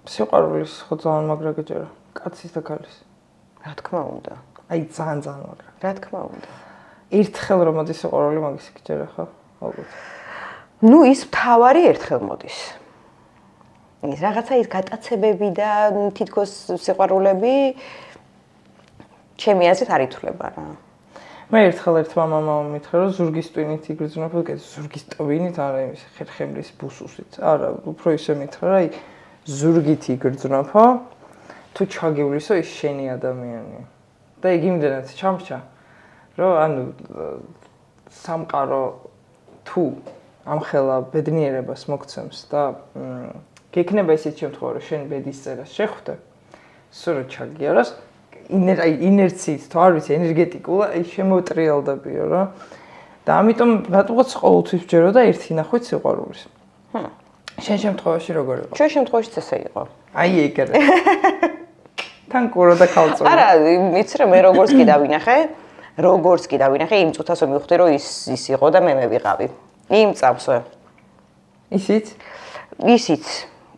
სიყვარულის ხო ძალიან მაგრა გეჯერა კაცის და ქალის. რა თქმა უნდა. აი ძალიან მაგრა. რა თქმა უნდა. ერთხელ რომ მოდის სიყვარული მაგის გეჯერა ხო? ალბათ. ნუ ის მთავარი ერთხელ მოდის. ის რაღაცა ის გატაცებები და თითქოს სიყვარულები ჩემი აზრით არ ითვლება რა. მე ერთხელ ერთმა მამამ მითხრა რომ ზურგის ტვინით იგრძნობა, ზურგის ტვინით არა იმის ხერხემლის ბუსუსით. არა, უფრო ისე მითხრა, აი ზურგით იგრძნობა, თუ ჩაგივლისო ის შენი ადამიანია. და იგი იმდენად ჩამრჩა, რომ ანუ სამყარო თუ ამხელა ბედნიერებას მოგცემს და გექნება ისეთ შემთხვევა, რომ შენ ბედის წერას შეხვდე, სულ რომ ჩაგიაროს ინერციით თუ არ ვიცი ენერგეტიკულად აი შემოტრიალდებიო რა და ამიტომ რატომაც ყოველთვის ვჯეროდა ერთი ნახვით სიყვარულის. შენ შემთხვევაში როგორ იყო? ჩვენ შემთხვევაში ესე იყო. აი ეგრე. თან კურო და ქალწული. არა, იცი რა მე როგორც კი დავინახე, იმ წუთასო მივხვდი რომ ის იყო და მე ვიყავი. იმ წამსვე. ისიც? ისიც.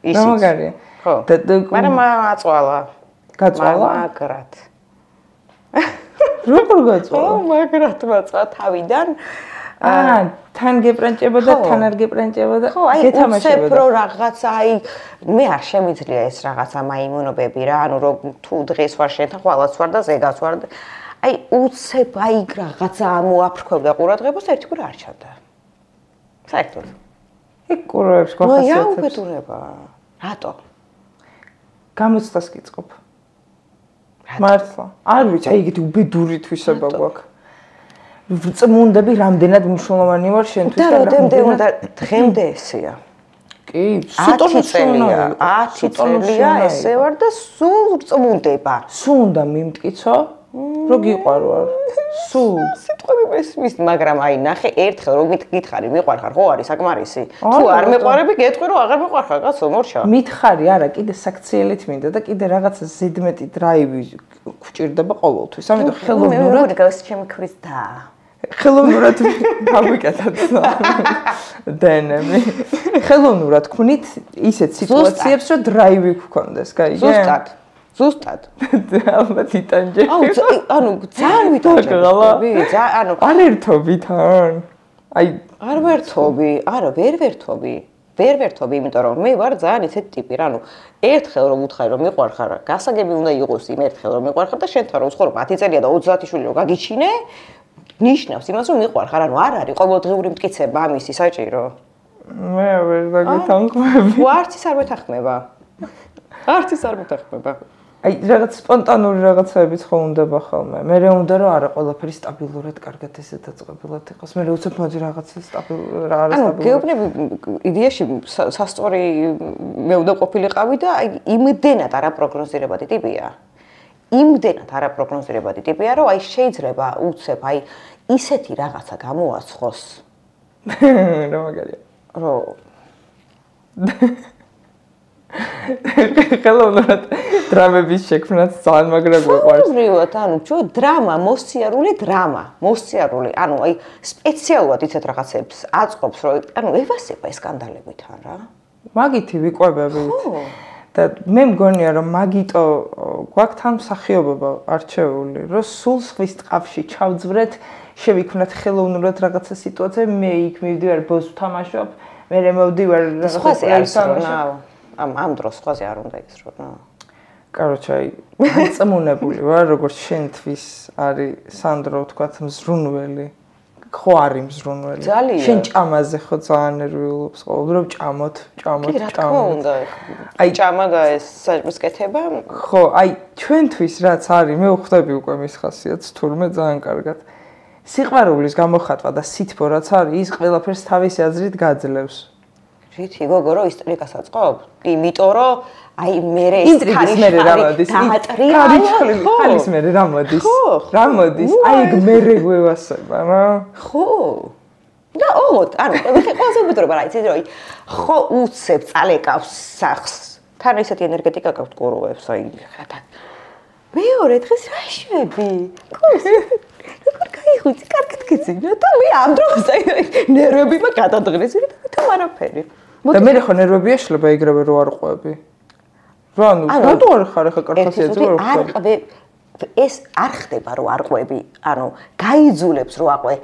მაგარია. ხო. მაგრამ აწვალა. გაწვალა? მაგრად. როგორ გაწვალა? მაგრად მაწვა თავიდან. თან გეპრანჭება და თან არ გეპრანჭება და გეთამაშება. უცებ რო რაღაცა, მე არ შემიძლია ეს რაღაცა მაიმუნობები რა, რომ თუ დღეს ვარ შენთან, ხვალაც ვარ და ზეგაც ვარ. უცებ რაღაცა ამოაფრქვევდა ყურადღებას და ერთი კვირა არ ჩავდა. საერთოდ. იქ ყურებს გვახასიათებს. ნუ იაუბედურება. რატო? გამოცდას გიწყობ. მართლა. არ ვიცი, ეგეთი უბედური თვისება გვაქვს. წმუნდები რამდენად მნიშვნელოვანი ვარ შენთვის და დღემდე ესეა. კი, სულ 10 წელია ესე ვარ და სულ წმუნდება. სულ უნდა მიმტკიცო, რომ გიყვარო არ. სულ სიტყვები მესმის, მაგრამ ნახე ერთხელ რომ გითხარი, მიყვარხარ, ხო არის საკმარისი. თუ არ მეყვარები, გეტყვი რომ აღარ მეყვარხარ, კაცო, მორჩა. მითხარი, არა, კიდე საქციელით მინდა და კიდე რაღაცა ზედმეტი დრაივი გვჭირდება ყოველთვის. ამიტომ ხელოვნურად გავს ჩემი ქვის და ხელოვნურად გავიკეთოთ დენები. ხელოვნურად ქმნით ისეთ სიტუაციებს, რომ დრაივი გქონდეს, გაიგე? ზუსტად. ალბათ იტანჯე. ძალიან ვიტანჯები. არ ერთობი თან. არ ვერთობი, არა, ვერ ვერთობი, იმიტომ რომ მე ვარ ძალიან ისეთი ტიპი, ერთხელ რომ უთხარი რომ მიყვარხარ, გასაგები უნდა იყოს იმ ერთხელ რომ მიყვარხარ და შენთან რომ ვცხოვრობ 10 წელია და 30 შვილი რომ გაგიჩინე, ნიშნავს იმას რომ მიყვარხარ, არ არის ყოველდღიური მტკიცება ამისი საჭირო. მე ვერ დაგეთანხმები. არც ის არ მეთანხმება. რაღაც სპონტანური რაღაცებიც ხო უნდება ხოლმე. მე უნდა რომ არა ყველაფერი სტაბილურად, კარგად ესე დაწყებულად იყოს. მე უცებ მოდი რაღაცა სტაბილურად, არა სტაბილურად. გეუბნები იდეაში სასწორი მე უნდა ყოფილიყავი და იმდენად არაპროგნოზირებადი ტიპია, რომ შეიძლება უცებ ისეთი რაღაცა გამოაცხოს. რა მაგარია. რომ ხელოვნურად დრამების შექმნაც ძალიან მაგრა გვიყვარს. უბრალოდ, დრამა, მოსიარული, სპეციალურად ისეთ რაღაცებს აწყობს, რომ ევასება ეს სკანდალები თან რა. მაგითი ვიყვებებით. და მე მგონია რომ მაგიტო გვაქვს თან მსახიობობა არჩეული, რომ სულ ხვის ტყავში ჩავძვრეთ, შევიქმნათ ხელოვნურად რაღაცა სიტუაცია, მე იქ მივდივარ ბოს ვთამაშობ, მე მოვდივარ რაღაცა ამ დროს სხვაზე არ უნდა ის რა. კაროჩე, წმუნებული ვარ, როგორც შენთვის არის სანდრო თქვათ მზრუნველი. ხო არის მზრუნველი. შენ ჭამაზე ხო ძალიან ნერვიულობს ყოველდღე ჭამოთ. კი, რა თქმა უნდა. ჭამა და ეს საჭმის კეთება. ხო, ჩვენთვის რაც არის, მე ვხვდები უკვე მის ხასიათს, თურმე ძალიან კარგად. სიყვარულის გამოხატვა და სითბო რაც არის, ის ყველაფერს თავისი აზრით გაძლევს. რითი გოგო რო ისტრიკას აწყობ? იმიტომ რომ მერე ის ქარიშმერი რა მოდის? ხალის მერე რა მოდის? რა მოდის? ეგ მერე გვევასება რა. ხო. და ოღონდ, ყველაზე უბედურება რა იცი რომ ხო უცებ წალეკავს სახს. თან ესეთი ენერგეტიკა გაქვს ყურუებს, მეორე დღეს რა შვები? როგორ გაიხუცი, კარგად გეძინა და მე ამ დროს ნერვები გადადღრეს და თუ არაფერი. და მე ხო ნერვები ეშლება იგრევე რო არ ყვები. რატო არ ხარ ხა კარხასიათზე რო ყვები? ეს არ ხდება რო არ ყვები, გაიძულებს რო აყვე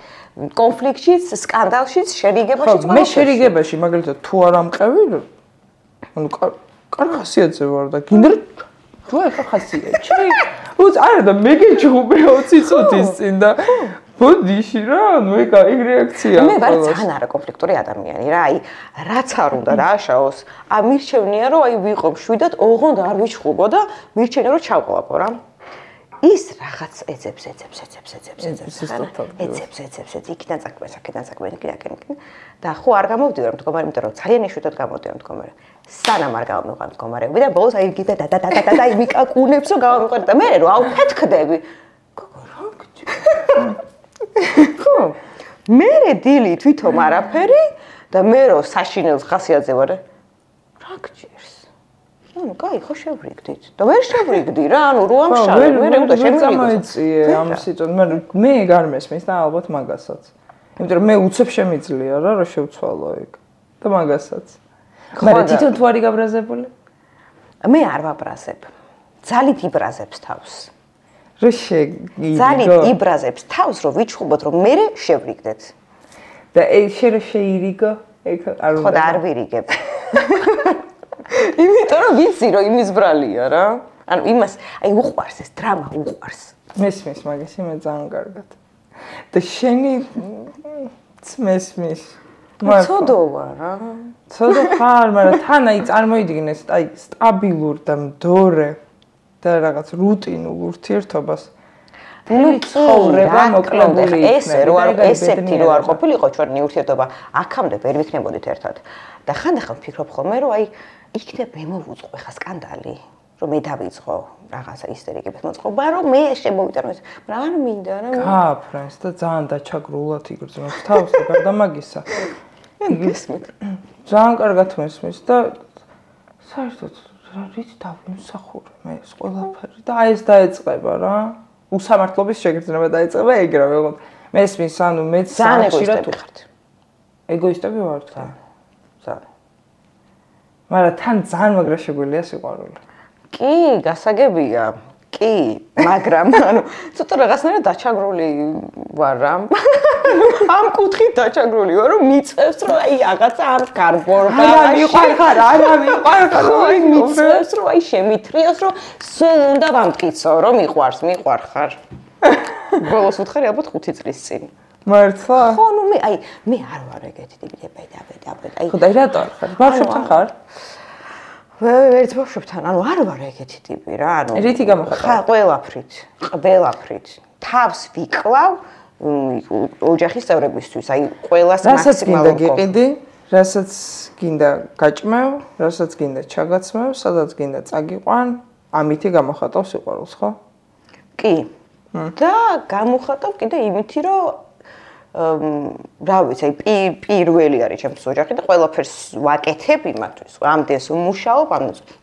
კონფლიქტშიც, სკანდალშიც, შერიგებაშიც. მე შერიგებაში მაგალითად თუ არ ამყევი, კარხასიათზე ვარ და გინდა რო ხასიათში. არა და მე გეჭუბე 20 წუთის წინ და ბოდიში რა, ეგ რეაქცია. მე ვარ ძალიან არაკონფლიქტური ადამიანი რა, რაც არ უნდა დააშაოს, მირჩევნია რომ ვიყო მშვიდად, ოღონდ არ ვიჩხუბო და მირჩენია რომ ჩავყლაპო რა. ის რაღაც ეძებს, იქიდან წაკვეს, აქედან წაკვეს, იქიდან. და ხო არ გამოვდივარ მდგომარე, იმიტომ რომ ძალიან იშვიათად გამოვდივარ მდგომარე. სანამ არ გამოვიყავ მდგომარეობი და ბოლოს კიდე და მიკაკუნებს რომ გამოვიყავ და მე რომ აუფეთქდები. გოგო რა გჭირდება? ხო. მე დილით თვითონ არაფერი და მე რო საშინელს ხასიათზე ვარ. რა გჭირს? ანუ კაი, ხო შევრიგდით. და ვერ შევრიგდი რა, ანუ რო ამშალე, მე უნდა შემიძლია ამ სიტუაციას, მე არ მესმის და ალბათ მაგასაც. იმიტომ რომ მე უცებ შემიძლია რა, რომ შევცვალო ეგ. და მაგასაც. მაგრამ თვითონ თუ არის გაბრაზებული? მე არ ვაბრაზებ. ძალით იბრაზებს თავს. რო შეგიდგო. ძალით იბრაზებს თავს, რომ ვიჩხუბოთ, რომ მე შევრიგდეთ. და ეს შენ შეირიგო? ეგ არ უნდა. ხო და არ ვირიგებ. იმიტომ რომ ვიცი რომ იმის ბრალია რა. ანუ იმას, აი უყვარს ეს დრამა, უყვარს. მესმის მაგას მე ძალიან კარგად. და შენი მესმის. ცოდოა რა. ცოდო ხარ, მაგრამ თან აი წარმოიდგინეს, აი სტაბილურ და მდორე და რაღაც რუტინულ ურთიერთობას. ნუ ცხოვრება მოკლებული ესე რო არ ესეთი რო არ ყოფილიყო ჩვენი ურთიერთობა, აქამდე ვერ ვიქნებოდით ერთად. და ხანდახან ვფიქრობ ხოლმე რომ აი იქნებ მე მოვუწყო ხა სკანდალი, რომ მე დავიწყო რაღაცა ისტერიკების მოწყობა, რომ მე შემოვიტანოს, მაგრამ არ მინდა რა. გააფრენს და ძალიან დაჩაგრულად იგრძნობს თავს და გარდა მაგისა. გესმით. ძალიან კარგად მესმის და საერთოდ რით დავიმსახურე მე ეს ყველაფერი და აი ეს დაეწყება რა. უსამართლობის შეგრძნება დაეწყება ეგრევე. მესმის, ანუ მეც ძალიან ეგოისტები ხართ. ეგოისტები ვართ? ძალიან. მაგრამ თან ძალიან მაგრა შეგვიძლია სიყვარული. კი, გასაგებია. კი, მაგრამ ანუ ცოტა რაღაცნაირად დაჩაგრული ვარ რა. ამ კუთხით დაჩაგრული ვარ, რომ მიწევს რომ აი რაღაცა ამ გარბორდა. არა მიყარხარ, არა მიყარხარ. აი მიწევს რომ აი შემithრიოს რომ სულ უნდა ვამტკიცო, რომ მიყვარხარ. ბოლოს ვთხარი ალბათ 5 წლის წინ. მართლა? ხო, ნუ მე არ ვარ ეგეთი ტიპი, აი. ხო და რატო არ ხარ? ბავშვებთან ხარ? ვერც ბავშვებთან, ანუ არ ვარ ეგეთი ტიპი რა, ანუ რითი გამოხატავ? ხა ყველაფრით. თავს ვიკლავ ოჯახის წევრებისთვის, აი ყველას მაქსიმალურად გიყიდი, რასაც გინდა გაჭმევ, რასაც გინდა ჩაგაცმევ, სადაც გინდა წაგიყვან, ამითი გამოხატავ სიყვარულს, ხო? კი. და გამოხატავ კიდე იმითი, რომ რა ვიცი, აი პირველი არის ჩემთვის ოჯახი და ყველაფერს ვაკეთებ იმათთვის. ამდენს ვმუშაობ,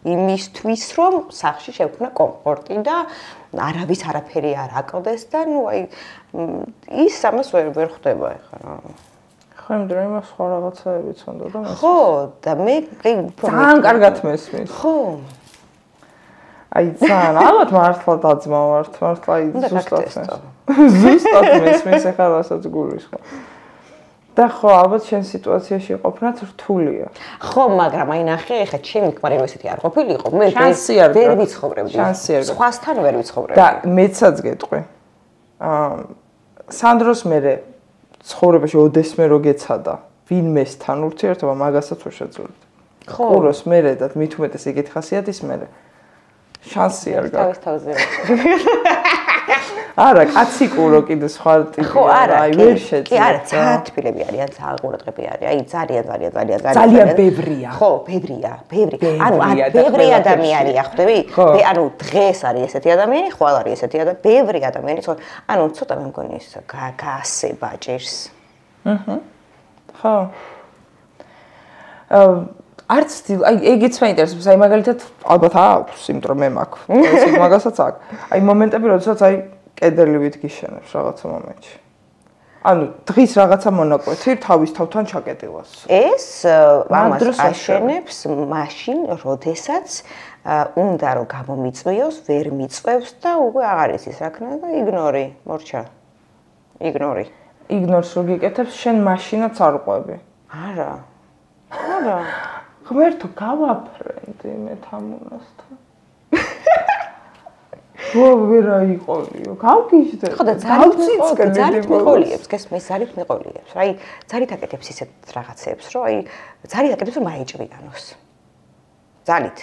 იმისთვის, რომ სახლში შევქმნა კომფორტი და არავის არაფერი არ აკლდეს და ნუ აი ის ამას ვერ ხდება ეხლა რა. ხო, იმდროინდ იმას სხვა რაღაცაებიც უნდა და მას. ხო, და მე ძალიან კარგად მესმის. ხო. აი ძალიან, ალბათ მართლა დაძმავართ, მართლა აი ზუსტად მესმის ეხლა რასაც გულისხმობ. და ხო, ალბათ შენ სიტუაციაში ყოფნაც რთულია. ხო, მაგრამ აი ნახე, ეხლა ჩემი ქმარი რო ესეთი არ ყოფილიყო, მე ვერ ვიცხოვრებდი. სხვასთან ვერ ვიცხოვრებდი. და მეცაც გეტყვი. სანდროს მერე ცხოვრებაში ოდესმე რო გეცადა, ვინმესთან ურთიერთობა მაგასაც ვერ შეძლებდი. ხო. ყუროს მერე და მით უმეტეს ეგეთ ხასიათის მერე შანსი არ გაქვს. თავის. არა, კაცი ყურო კიდე სხვა ტიპია. ხო, არა, აი ვერ შეძლებ. კი, არა, ძალიან თბილები არიან, ძალიან ყურადღები არის. აი ძალიან ბევრია. ხო, ბევრია. ანუ ბევრი ადამიანია, ხვდები? ანუ დღეს არის ესეთი ადამიანი, ხვალ არის ესეთი ადამიანი, ბევრი ადამიანი, ანუ ცოტა მე მგონი ის გაასება ჭირს. ხო. არც აი ეგეც მაინტერესებს, აი მაგალითად ალბათ აქვს, იმიტომ რომ მე მაქვს. ეს მაგასაც აქვს. აი მომენტები, როდესაც აი კედელივით გიშენებს რაღაცა მომენტში. ანუ დღის რაღაცა მონაკვეთი თავის თავთან ჩაკეტილას. ეს ამას აშენებს მაშინ, როდესაც უნდა რომ გამომიწვიოს, ვერ მიწვევს და უკვე აღარ იცის რა ქნა და იგნორი, მორჩა. იგნორი. იგნორს რო გიკეთებს, შენ მაშინაც არ ყვები. არა. ღმერთო, გავაფრენდი მე თამუნასთან. ვერა იყოლიო, გავგიჟდე. ხო და ძალით მიყოლიებს, გესმის, ძალით მიყოლიებს. აი, ძალით აკეთებს ისეთ რაღაცებს, რომ აი, ძალით აკეთებს რომ მაეჭვიანოს. ძალით.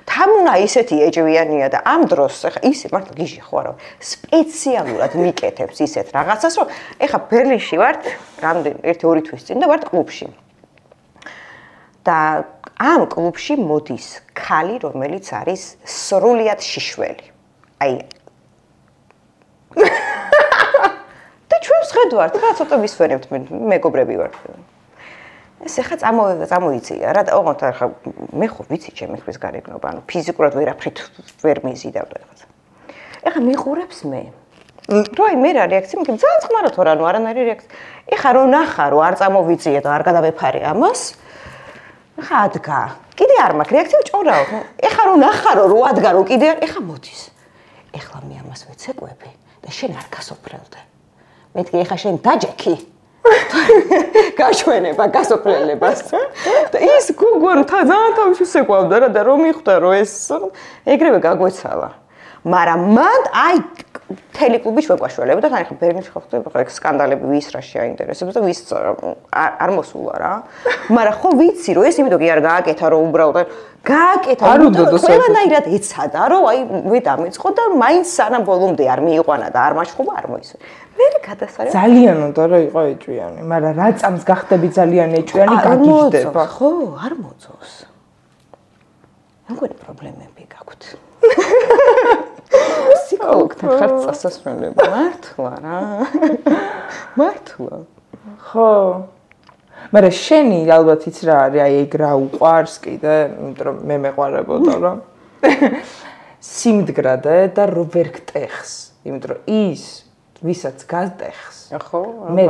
თამუნა ისეთი ეჭვიანია და ამ დროს ეხა ისე მართლა გიჟი ხო არა, სპეციალურად მიკეთებს ისეთ რაღაცას, რომ ეხა ბერლინში ვართ, რამდენი 1-2 თვის წინ და ვართ კლუბში. და ამ კლუბში მოდის ქალი, რომელიც არის სრულიად შიშველი. აი და ჩვენს სწორედ ვართ რა ცოტა ვისვენებთ მეგობრები ვართ ეს ახლა წამოიცია რა ოღონდ ახლა მე ხო ვიცი ჩემი ხრის გარეგნობა ანუ ფიზიკურად ვერაფრით ვერ მიზიდავ რაღაცა ახლა მიყურებს მე როი მე რა რეაქცია მაგრამ ძალიან წყმარა თორ ანუ არანაირი რეაქცია ეხა რო ნახა რო არ წამოვიწიე და არ გადავეფარე ამას ეხა ადგა კიდე არ მაქვს რეაქცია ჭორაო ეხა რო ნახა რო ადგა რო კიდე არ ეხა მოდის ეხლა მე ამას ვეცეკვები და შენ არ გასოფრელდე მეთქი ეხა შენ დაჯექი გაშვენება გასოფრელებას და ის გუგონ ძალიან თავში შეკვავდა რა და რომ მიხვდა რომ ეს ეგრევე გაგვეცალა მაგრამ მან აი თელეკლუბი შეგვაშველებდა თან ახლა ბერლინში ხო ხდება ეგ სკანდალები ვის რა შეაინტერესებს და ვის არ მოსულა რა მაგრამ ხო ვიცი რომ ეს იმიტომ კი არ გააკეთა რომ უბრალოდ გააკეთა ყველანაირად ეცადა რომ აი მე დამეწყო და მაინც სანამ ბოლომდე არ მიიყვანა და არ მაშხობა არ მოისვა მე გადასარევ ძალიან უნდა რომ იყო ეჭვიანი მაგრამ რა წამს გახდები ძალიან ეჭვიანი გაგიჟდება ხო არ მოწოს მეგონი პრობლემები გაქვთ ფსიქოლოგთან ხარ წასასვლელები მართლა რა მართლა ხო მაგრამ შენი ალბათ იცი რა არის აი ეგ რა უყვარს კიდე იმიტომ რომ მე მეყვარებოდა რა სიმდგრადე და რო ვერ გტეხს იმიტომ რომ ის ვისაც გატეხს ხო მე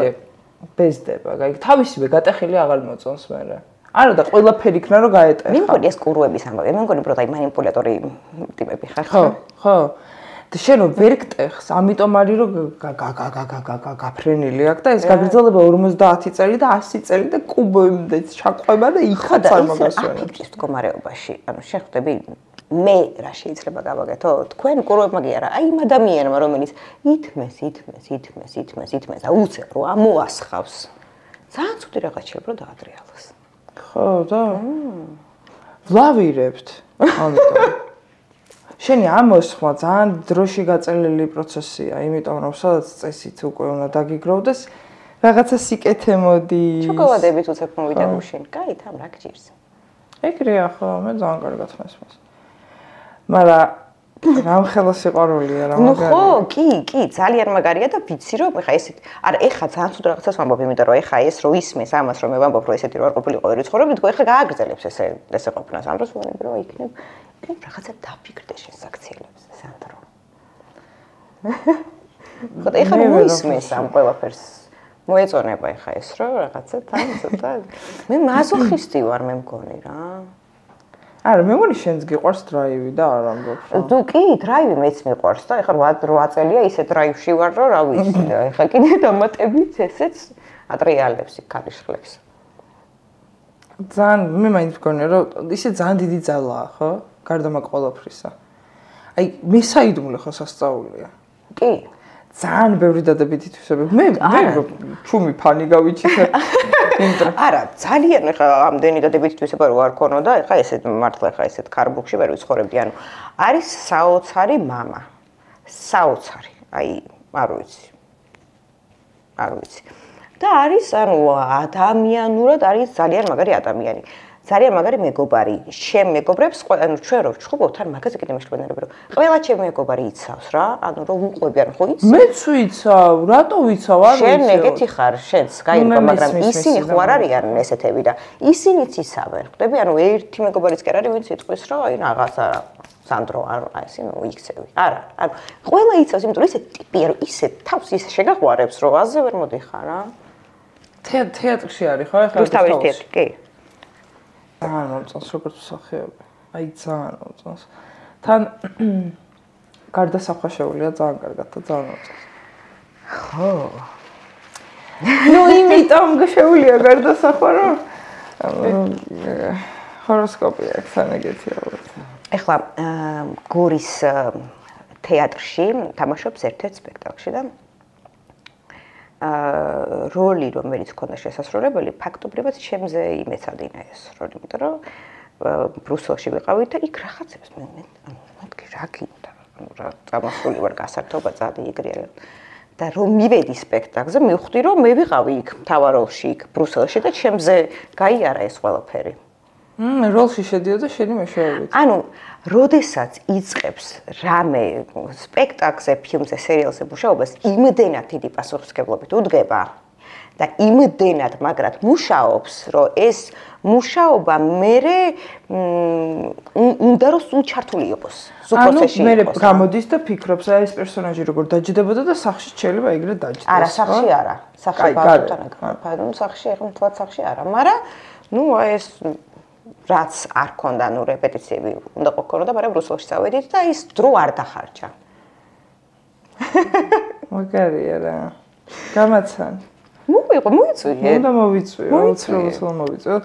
ბეზდება გაიგე თავისივე გატეხილი აღარ მოწონს მე არა და ყველაფერი იქნა რომ გაეტეხა მე მგონი ეს კურვების ამბავი მე მგონი პროტაი манипуляტორი ტიპები ხარ ხო და შენ რო ვერ გტეხს ამიტომ არის რომ გაფრენილი აქვს და ეს გაგრძელება 50 წელი და 100 წელი და კუბოებამდე ჩაყვება და იქაც არ მაგასვენა აფიქრის მდგომარეობაში ანუ შენ ხვდები მე რა შეიძლება გავაკეთო თქვენ კურვებმა კი არა აი იმ ადამიანმა რომელიც ითმეს აუცებ რომ ამოასხავს ძალიან ცუდი რაღაც შეიძლება დაადრიალოს ხო და ვლავირებთ ამიტომ შენი ამოსხმა ძალიან დროში გაწელილი პროცესია იმიტომ რომ სადაც წესით უკვე უნდა დაგიგროვდეს რაღაცა სიკეთე მოდის შოკოლადებით უცებ მოვიდა გუშინ კაი თან რა გჭირს ეგრეა ხო მე ძალიან კარგად ხმესმას მაგრამ რამხელა სიყვარულია რა მაგარი ნუ ხო კი ძალიან მაგარია და ვიცი რომ ეხა ესეთ არა ეხა ძალიან ცუდ რაღაცას ვამბობ იმიტომ რომ ეხა ეს რო ისმეს ამას რომ მე ვამბობ რომ ესეთი რო არ ყოფილიყო ვერ ცხოვრობდი თქო ეხა გააგრძელებს ესე ყოფნას ამ დროს ვამბობ რომ იქნებ რაღაცა დაფიქრდე შენ საქციელებს სანდრო ხო და ეხა რომ ისმეს ამ ყველაფერს მოეწონება ეხა ეს რო რაღაცა თან ცოტა მე მაზოხისტი ვარ მე მგონი რა არა მე მგონი შენს გიყვარს დრაივი და არ ამბობ რა თუ კი დრაივი მეც მიყვარს და ეხლა 8 წელია ისე დრაივში ვარ რომ რა ვიცი და ეხლა კიდე დამატებით ესეც ატრიალებს იქარიშხლებს ძალიან მე მაინც მგონია რომ ისე ძალიან დიდი ძალაა ხო გარდა მაგ ყველაფრისა აი მე საიდუმლო ხო სასწაულია კი ძალიან ბევრი დადებითი თვისებები მე ჩუმი ფანი გავიჩიტე არა ძალიან ხა ამდენი დადებითი თვისება რო არ ქონოდა ხა ესეთ მართლა ხა ესეთ კარბუქში ვერ ვიცხოვრებდი ანუ არის საოცარი мама საოცარი აი არ ვიცი და არის ანუ ადამიანურად არის ძალიან მაგარი ადამიანი ძალიან მაგარი მეგობარი შენ მეგობრებს ანუ ჩვენ რო ვჩხუბობთ ან მაგაზე კიდე მეშლებენები რომ ყველა ჩემი მეგობარი იცავს რა ანუ რომ უყვები ან ხო იცი მეც ვიცავ რატო ვიცავ არ ვიცი შენ ეგეთი ხარ შენს გაიგო მაგრამ ისინი ხო არ არიან ესეთები და ისინიც იცავენ ხვდები ანუ ერთი მეგობარიც კი არ არის ვინც იტყვის რომ აი რაღაცა სანდრო არ აი ესე მოიქცევი არა ანუ ყველა იცავს იმიტომ რომ ისე ტიპია რომ ისე თავს ისე შეგაყვარებს რომ აზე ვერ მოდიხარ რა თეატრში არის ხო ახლა რუსთავის თეატრი კი ძალიან მომწონს როგორც მსახიობი. აი ძალიან მომწონს. თან გარდასახვაშეულია ძალიან კარგად და ძალიან მომწონს. ხო. ნუ იმიტომ შეუულია გარდასახვა რომ ჰოროსკოპი აქვს თან ეგეთი ალბათ. ეხლა გორის თეატრში თამაშობს ერთ-ერთ სპექტაკლში და როლი რომელიც ქონდა შესასრულებელი ფაქტობრივად ჩემზე იმეცადინა ეს როლი იმიტომ რომ ბრუსელში ვიყავით და იქ რაღაცებს მე მეთქი რა გინდა რა წამოსული ვარ გასართობა წადი ეგრეა და რომ მივედი სპექტაკლზე მივხვდი რომ მე ვიყავი იქ მთავარ როლში იქ ბრუსელში და ჩემზე გაიარა ეს ყველაფერი როლში შედიოდა შენი მეშვეობით. ანუ, როდესაც იწყებს რამე სპექტაკლზე, ფილმზე, სერიალზე მუშაობას, იმდენად დიდი პასუხისმგებლობით უდგება და იმდენად მაგრად მუშაობს, რომ ეს მუშაობა მერე უნდა რომ სულ ჩართული იყოს. ანუ მე გამოდის და ფიქრობს, აი ეს პერსონაჟი როგორ დაჯდებოდა და სახში შეიძლება ეგრე დაჯდეს. არა, სახში არა. სახში ბავშვთან, სახში ეხლა თქვათ სახში არა, მაგრამ ნუ ეს რაც არ ქონდა, ნუ რეპეტიციები უნდა ყოფილიყო და მაგრამ რუსულში წავედით და ის დრო არ დახარჯა. მაგარია რა. გამაცან. მოიწვიე. უნდა მოვიწვიო, უცრაუს მოვიწვიო.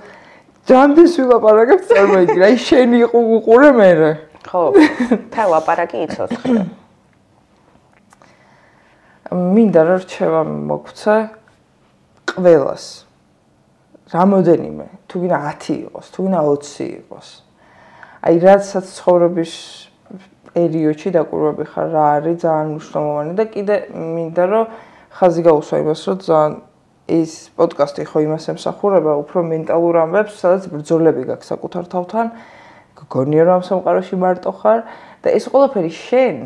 ჯანდის ვილაპარაკებ წარმოიდგინე, აი შენი უყურე მერე. ხო, თა ლაპარაკი იცოცხლე. მინდა რომ რჩევა მოგცე ყველას. რამოდენიმე, თუ გინდა 10 იყოს, თუ გინდა 20 იყოს. აი რაცაც ცხოვრების პერიოდში დაკვირვები ხარ, რა არის ძალიან მნიშვნელოვანი და კიდე მინდა რომ ხაზი გაუსვა იმას, რომ ძალიან ეს პოდკასტი ხო იმას ემსახურება, უფრო მენტალურ ამბებს, სადაც ბრძოლები გაქვს საკუთარ თავთან, გგონია რომ ამ სამყაროში მარტო ხარ და ეს ყველაფერი შენ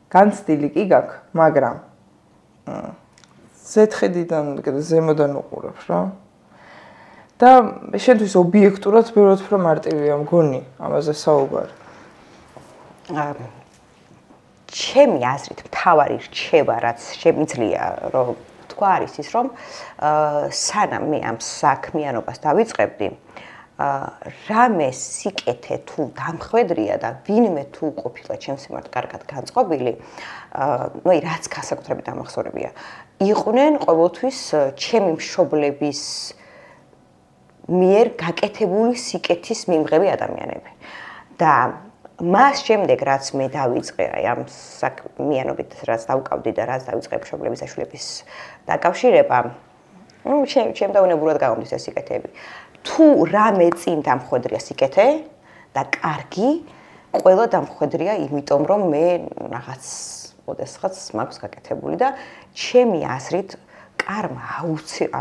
განცდილი კი გაქვს, მაგრამ ზეთხედიდან კიდე ზემოდან უყურებს რა. და შენთვის ობიექტურად ბევრად უფრო მარტივია მგონი ამაზე საუბარი. ჩემი აზრით მთავარი რჩევა რაც შემიძლია რომ თქვა არის ის რომ სანამ მე ამ საქმიანობას დავიწყებდი რამე სიკეთე თუ დამხვედრია და ვინმე თუ ყოფილა ჩემს მიმართ კარგად განწყობილი ნუ აი რაც განსაკუთრებით დამახსოვრებია იყვნენ ყოველთვის ჩემი მშობლების მიერ გაკეთებული სიკეთის მიმღები ადამიანები და მას შემდეგ რაც მე დავიწყე აი ამ საქმიანობით რაც დავკავდი და რაც დავიწყე მშობლების საშუალების დაკავშირება ნუ ჩემ დაუნებურად გამომდის ეს სიკეთეები თუ რამე წინ დამხვედრია სიკეთე და კარგი ყველა დამხვედრია იმიტომ რომ მე რაღაც ოდესღაც მაქვს გაკეთებული და ჩემი აზრით კარმა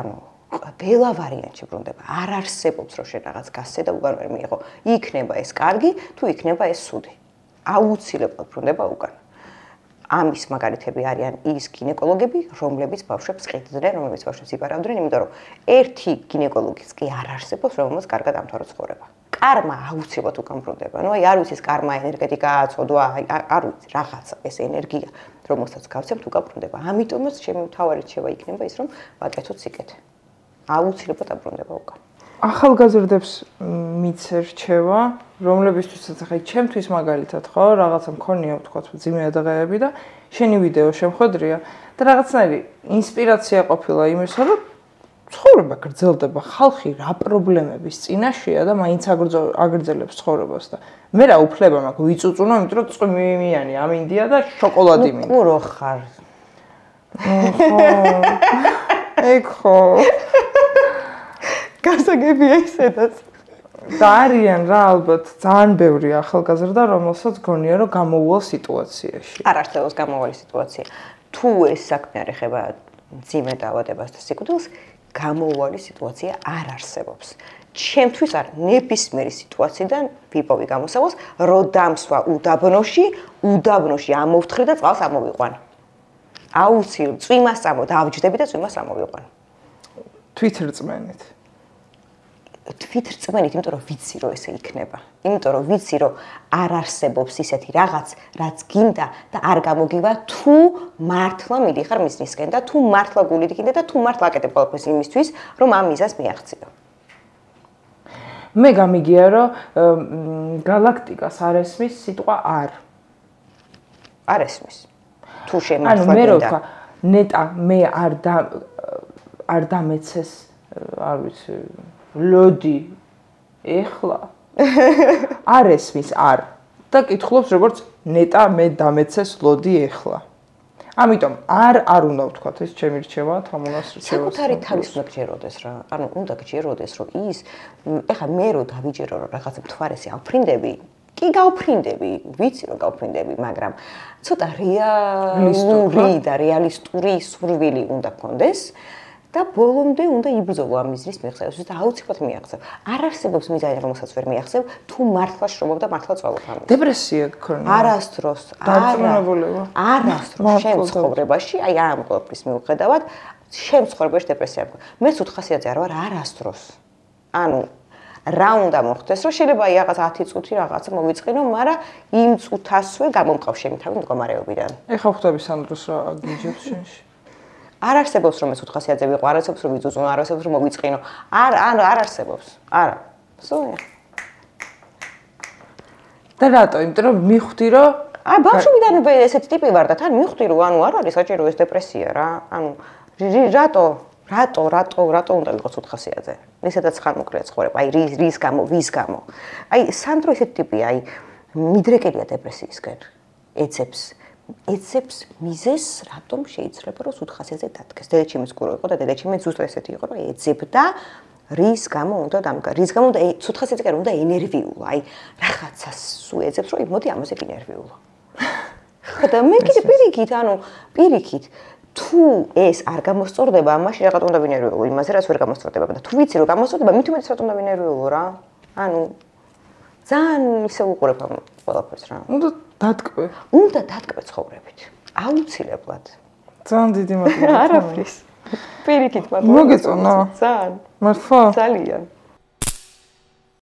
ანუ ყველა ვარიანტი ბრუნდება. არ არსებობს რომ შენ რაღაც გასცე და უკან ვერ მიიღო. იქნება ეს კარგი, თუ იქნება ეს სუდი. აუცილებლად ბრუნდება უკან. ამის მაგალითები არიან ის გინეკოლოგები, რომლებიც ბავშვებს ყიდდნენ, რომლებიც ბავშვებს იპარავდნენ, იმიტომ რომ ერთი გინეკოლოგიც კი არ არსებობს, რომელმაც კარგად ამთავრა ცხოვრება. კარმა აუცილებლად უკან ბრუნდება. ნუ აი არ ვიცი ეს კარმა ენერგეტიკაა, ცოდვა, არ ვიცი, რაღაცა ეს ენერგია, რომელსაც გავცემთ უკან ბრუნდება. ამიტომაც ჩემი მთავარი რჩევა იქნება ის, რომ ვაკეთოთ სიკეთე. აუცილებლად აბრუნდება უკან. ახალგაზრდებს მიცე რჩევა, რომლებისთვისაც ახლა ჩემთვის მაგალითად ხო, რაღაცა მქონია ვთქვათ, ძიმე ადაღეები და შენი ვიდეო შემხედრია და რაღაცნაირი ინსპირაცია ყოფილა იმისა, რომ ცხოვრება გრძელდება, ხალხი რა პრობლემების წინაშეა და მაინც აგრძელებს ცხოვრებას და მე რა უფლება მაქვს ვიწუწუნო, იმიტომ რომ წვიმიანი ამინდია და შოკოლადი მინდა. კურო ხარ. ეხო გასაგებია ისედაც და არიან რა ალბათ ძალიან ბევრი ახალგაზრდა რომელსაც გონია რომ გამოუვალ სიტუაციაში არ არსებობს გამოვალი სიტუაცია თუ ეს საქმე არ ეხება ძიმე დაავადებას და სიკვდილს გამოვალი სიტუაცია არ არსებობს ჩემთვის არ ნებისმიერი სიტუაციიდან ვიპოვი გამოსავალს რომ დამსვა უდაბნოში ამოვთხრი და წყალს ამოვიყვან აუცილებლად წვიმას დავჯდები და წვიმას ამოვიყვან თვითრწმენით თვითრწმენით, იმიტომ რომ ვიცი რომ ესე იქნება. იმიტომ რომ ვიცი რომ არ არსებობს ისეთი რაღაც, რაც გინდა და არ გამოგივა თუ მართლა მიდიხარ მისნისკენ და თუ მართლა გულით გინდა და თუ მართლა აკეთებ ყველაფერს იმისთვის, რომ ამ მიზანს მიაღწიო. მე გამიგია რომ გალაქტიკას არ ესმის სიტყვა არ. არ ესმის. თუ შემართლა ანუ მე რო ვთქვა, ნეტა მე არ დამეცეს, არ ვიცი ლოდი ეხლა არ ესმის არ და კითხულობს როგორც ნეტა მე დამეცეს ლოდი ეხლა ამიტომ არ უნდა ვთქვათ ეს ჩემი რჩევა თამონას რჩევა საკუთარი თავის უნდა გჯეროდეს რა ანუ უნდა გჯეროდეს რომ ის ეხლა მე რო დავიჯერო რომ რაღაც მთვარესი ავფრინდები კი გავფრინდები ვიცი რომ გავფრინდები მაგრამ ცოტა რეალისტური და რეალისტური სურვილი უნდა გქონდეს და ბოლომდე უნდა იბრძოლო ამ მიზნის მიღწევისთვის და აუცილებლად მიაღწევ. არ არსებობს მიზანი, რომელსაც ვერ მიაღწევ, თუ მართლა შრომობ და მართლა წვალობ ამით. დეპრესია გქონია. არასდროს, დარწმუნებულება. არასდროს შენ ცხოვრებაში, აი ამ ყოველთვის მიუხედავად, შენ ცხოვრებაში დეპრესია მქონია. მეც 400-ზე არ ვარ არასდროს. ანუ რა უნდა მოხდეს, რომ შეიძლება აი რაღაც 10 წუთი რაღაცა მოვიწყინო, მაგრამ იმ წუთასვე გამომყავ შენი თავი მდგომარეობიდან. ეხა ხვდები სანდროს რა გიჯებს შენში. არ არსებობს რომ ეს 400-ზე ვიყო, არ არსებობს რომ ვიწუწუნო, არ არსებობს რომ მოვიწყინო. არ არსებობს. არა. სულ. და რატო? იმიტომ რომ მივხვდი რომ ბავშვობიდანვე ესეთი ტიპი ვარ და თან მივხვდი რომ ანუ არ არის საჭირო ეს დეპრესია რა. ანუ რატო უნდა ვიყოს 400-ზე? ისედაც ხანმოკლეა ცხოვრება. აი რის გამო, ვის გამო? აი სანდრო ესეთი ტიპია, აი მიდრეკელია დეპრესიისკენ. ეცებს მიზეს, რატომ შეიძლება რომ 400-ზე დადგეს. დედაჩიმის გურო იყო და დედაჩიმი ზუსტად ესეთი იყო, რომ ეძებდა რის გამო უნდა დამდგა. რის გამო უნდა 400-ზე კი არ უნდა ენერგიულო. აი რაღაცას სულ ეძებს, რომ მოდი ამაზე კი ენერგიულო. ხოდა მე კიდე პირიქით თუ ეს არ გამოსწორდება, მაშინ რაღაც უნდა ვინერვიულო იმაზე, რაც ვერ გამოსწორდება და თუ ვიცი რომ გამოსწორდება, მით უმეტეს რაც უნდა ვინერვიულო რა. ანუ ძალიან ისე უყურებ ამ ყველაფერს რა. უნდა დატკბე ცხოვრებით. აუცილებლად. ძალიან დიდი მადლობა. არაფრის. პირიქით მადლობა. მოგეწონა. ძალიან. მართლა? ძალიან.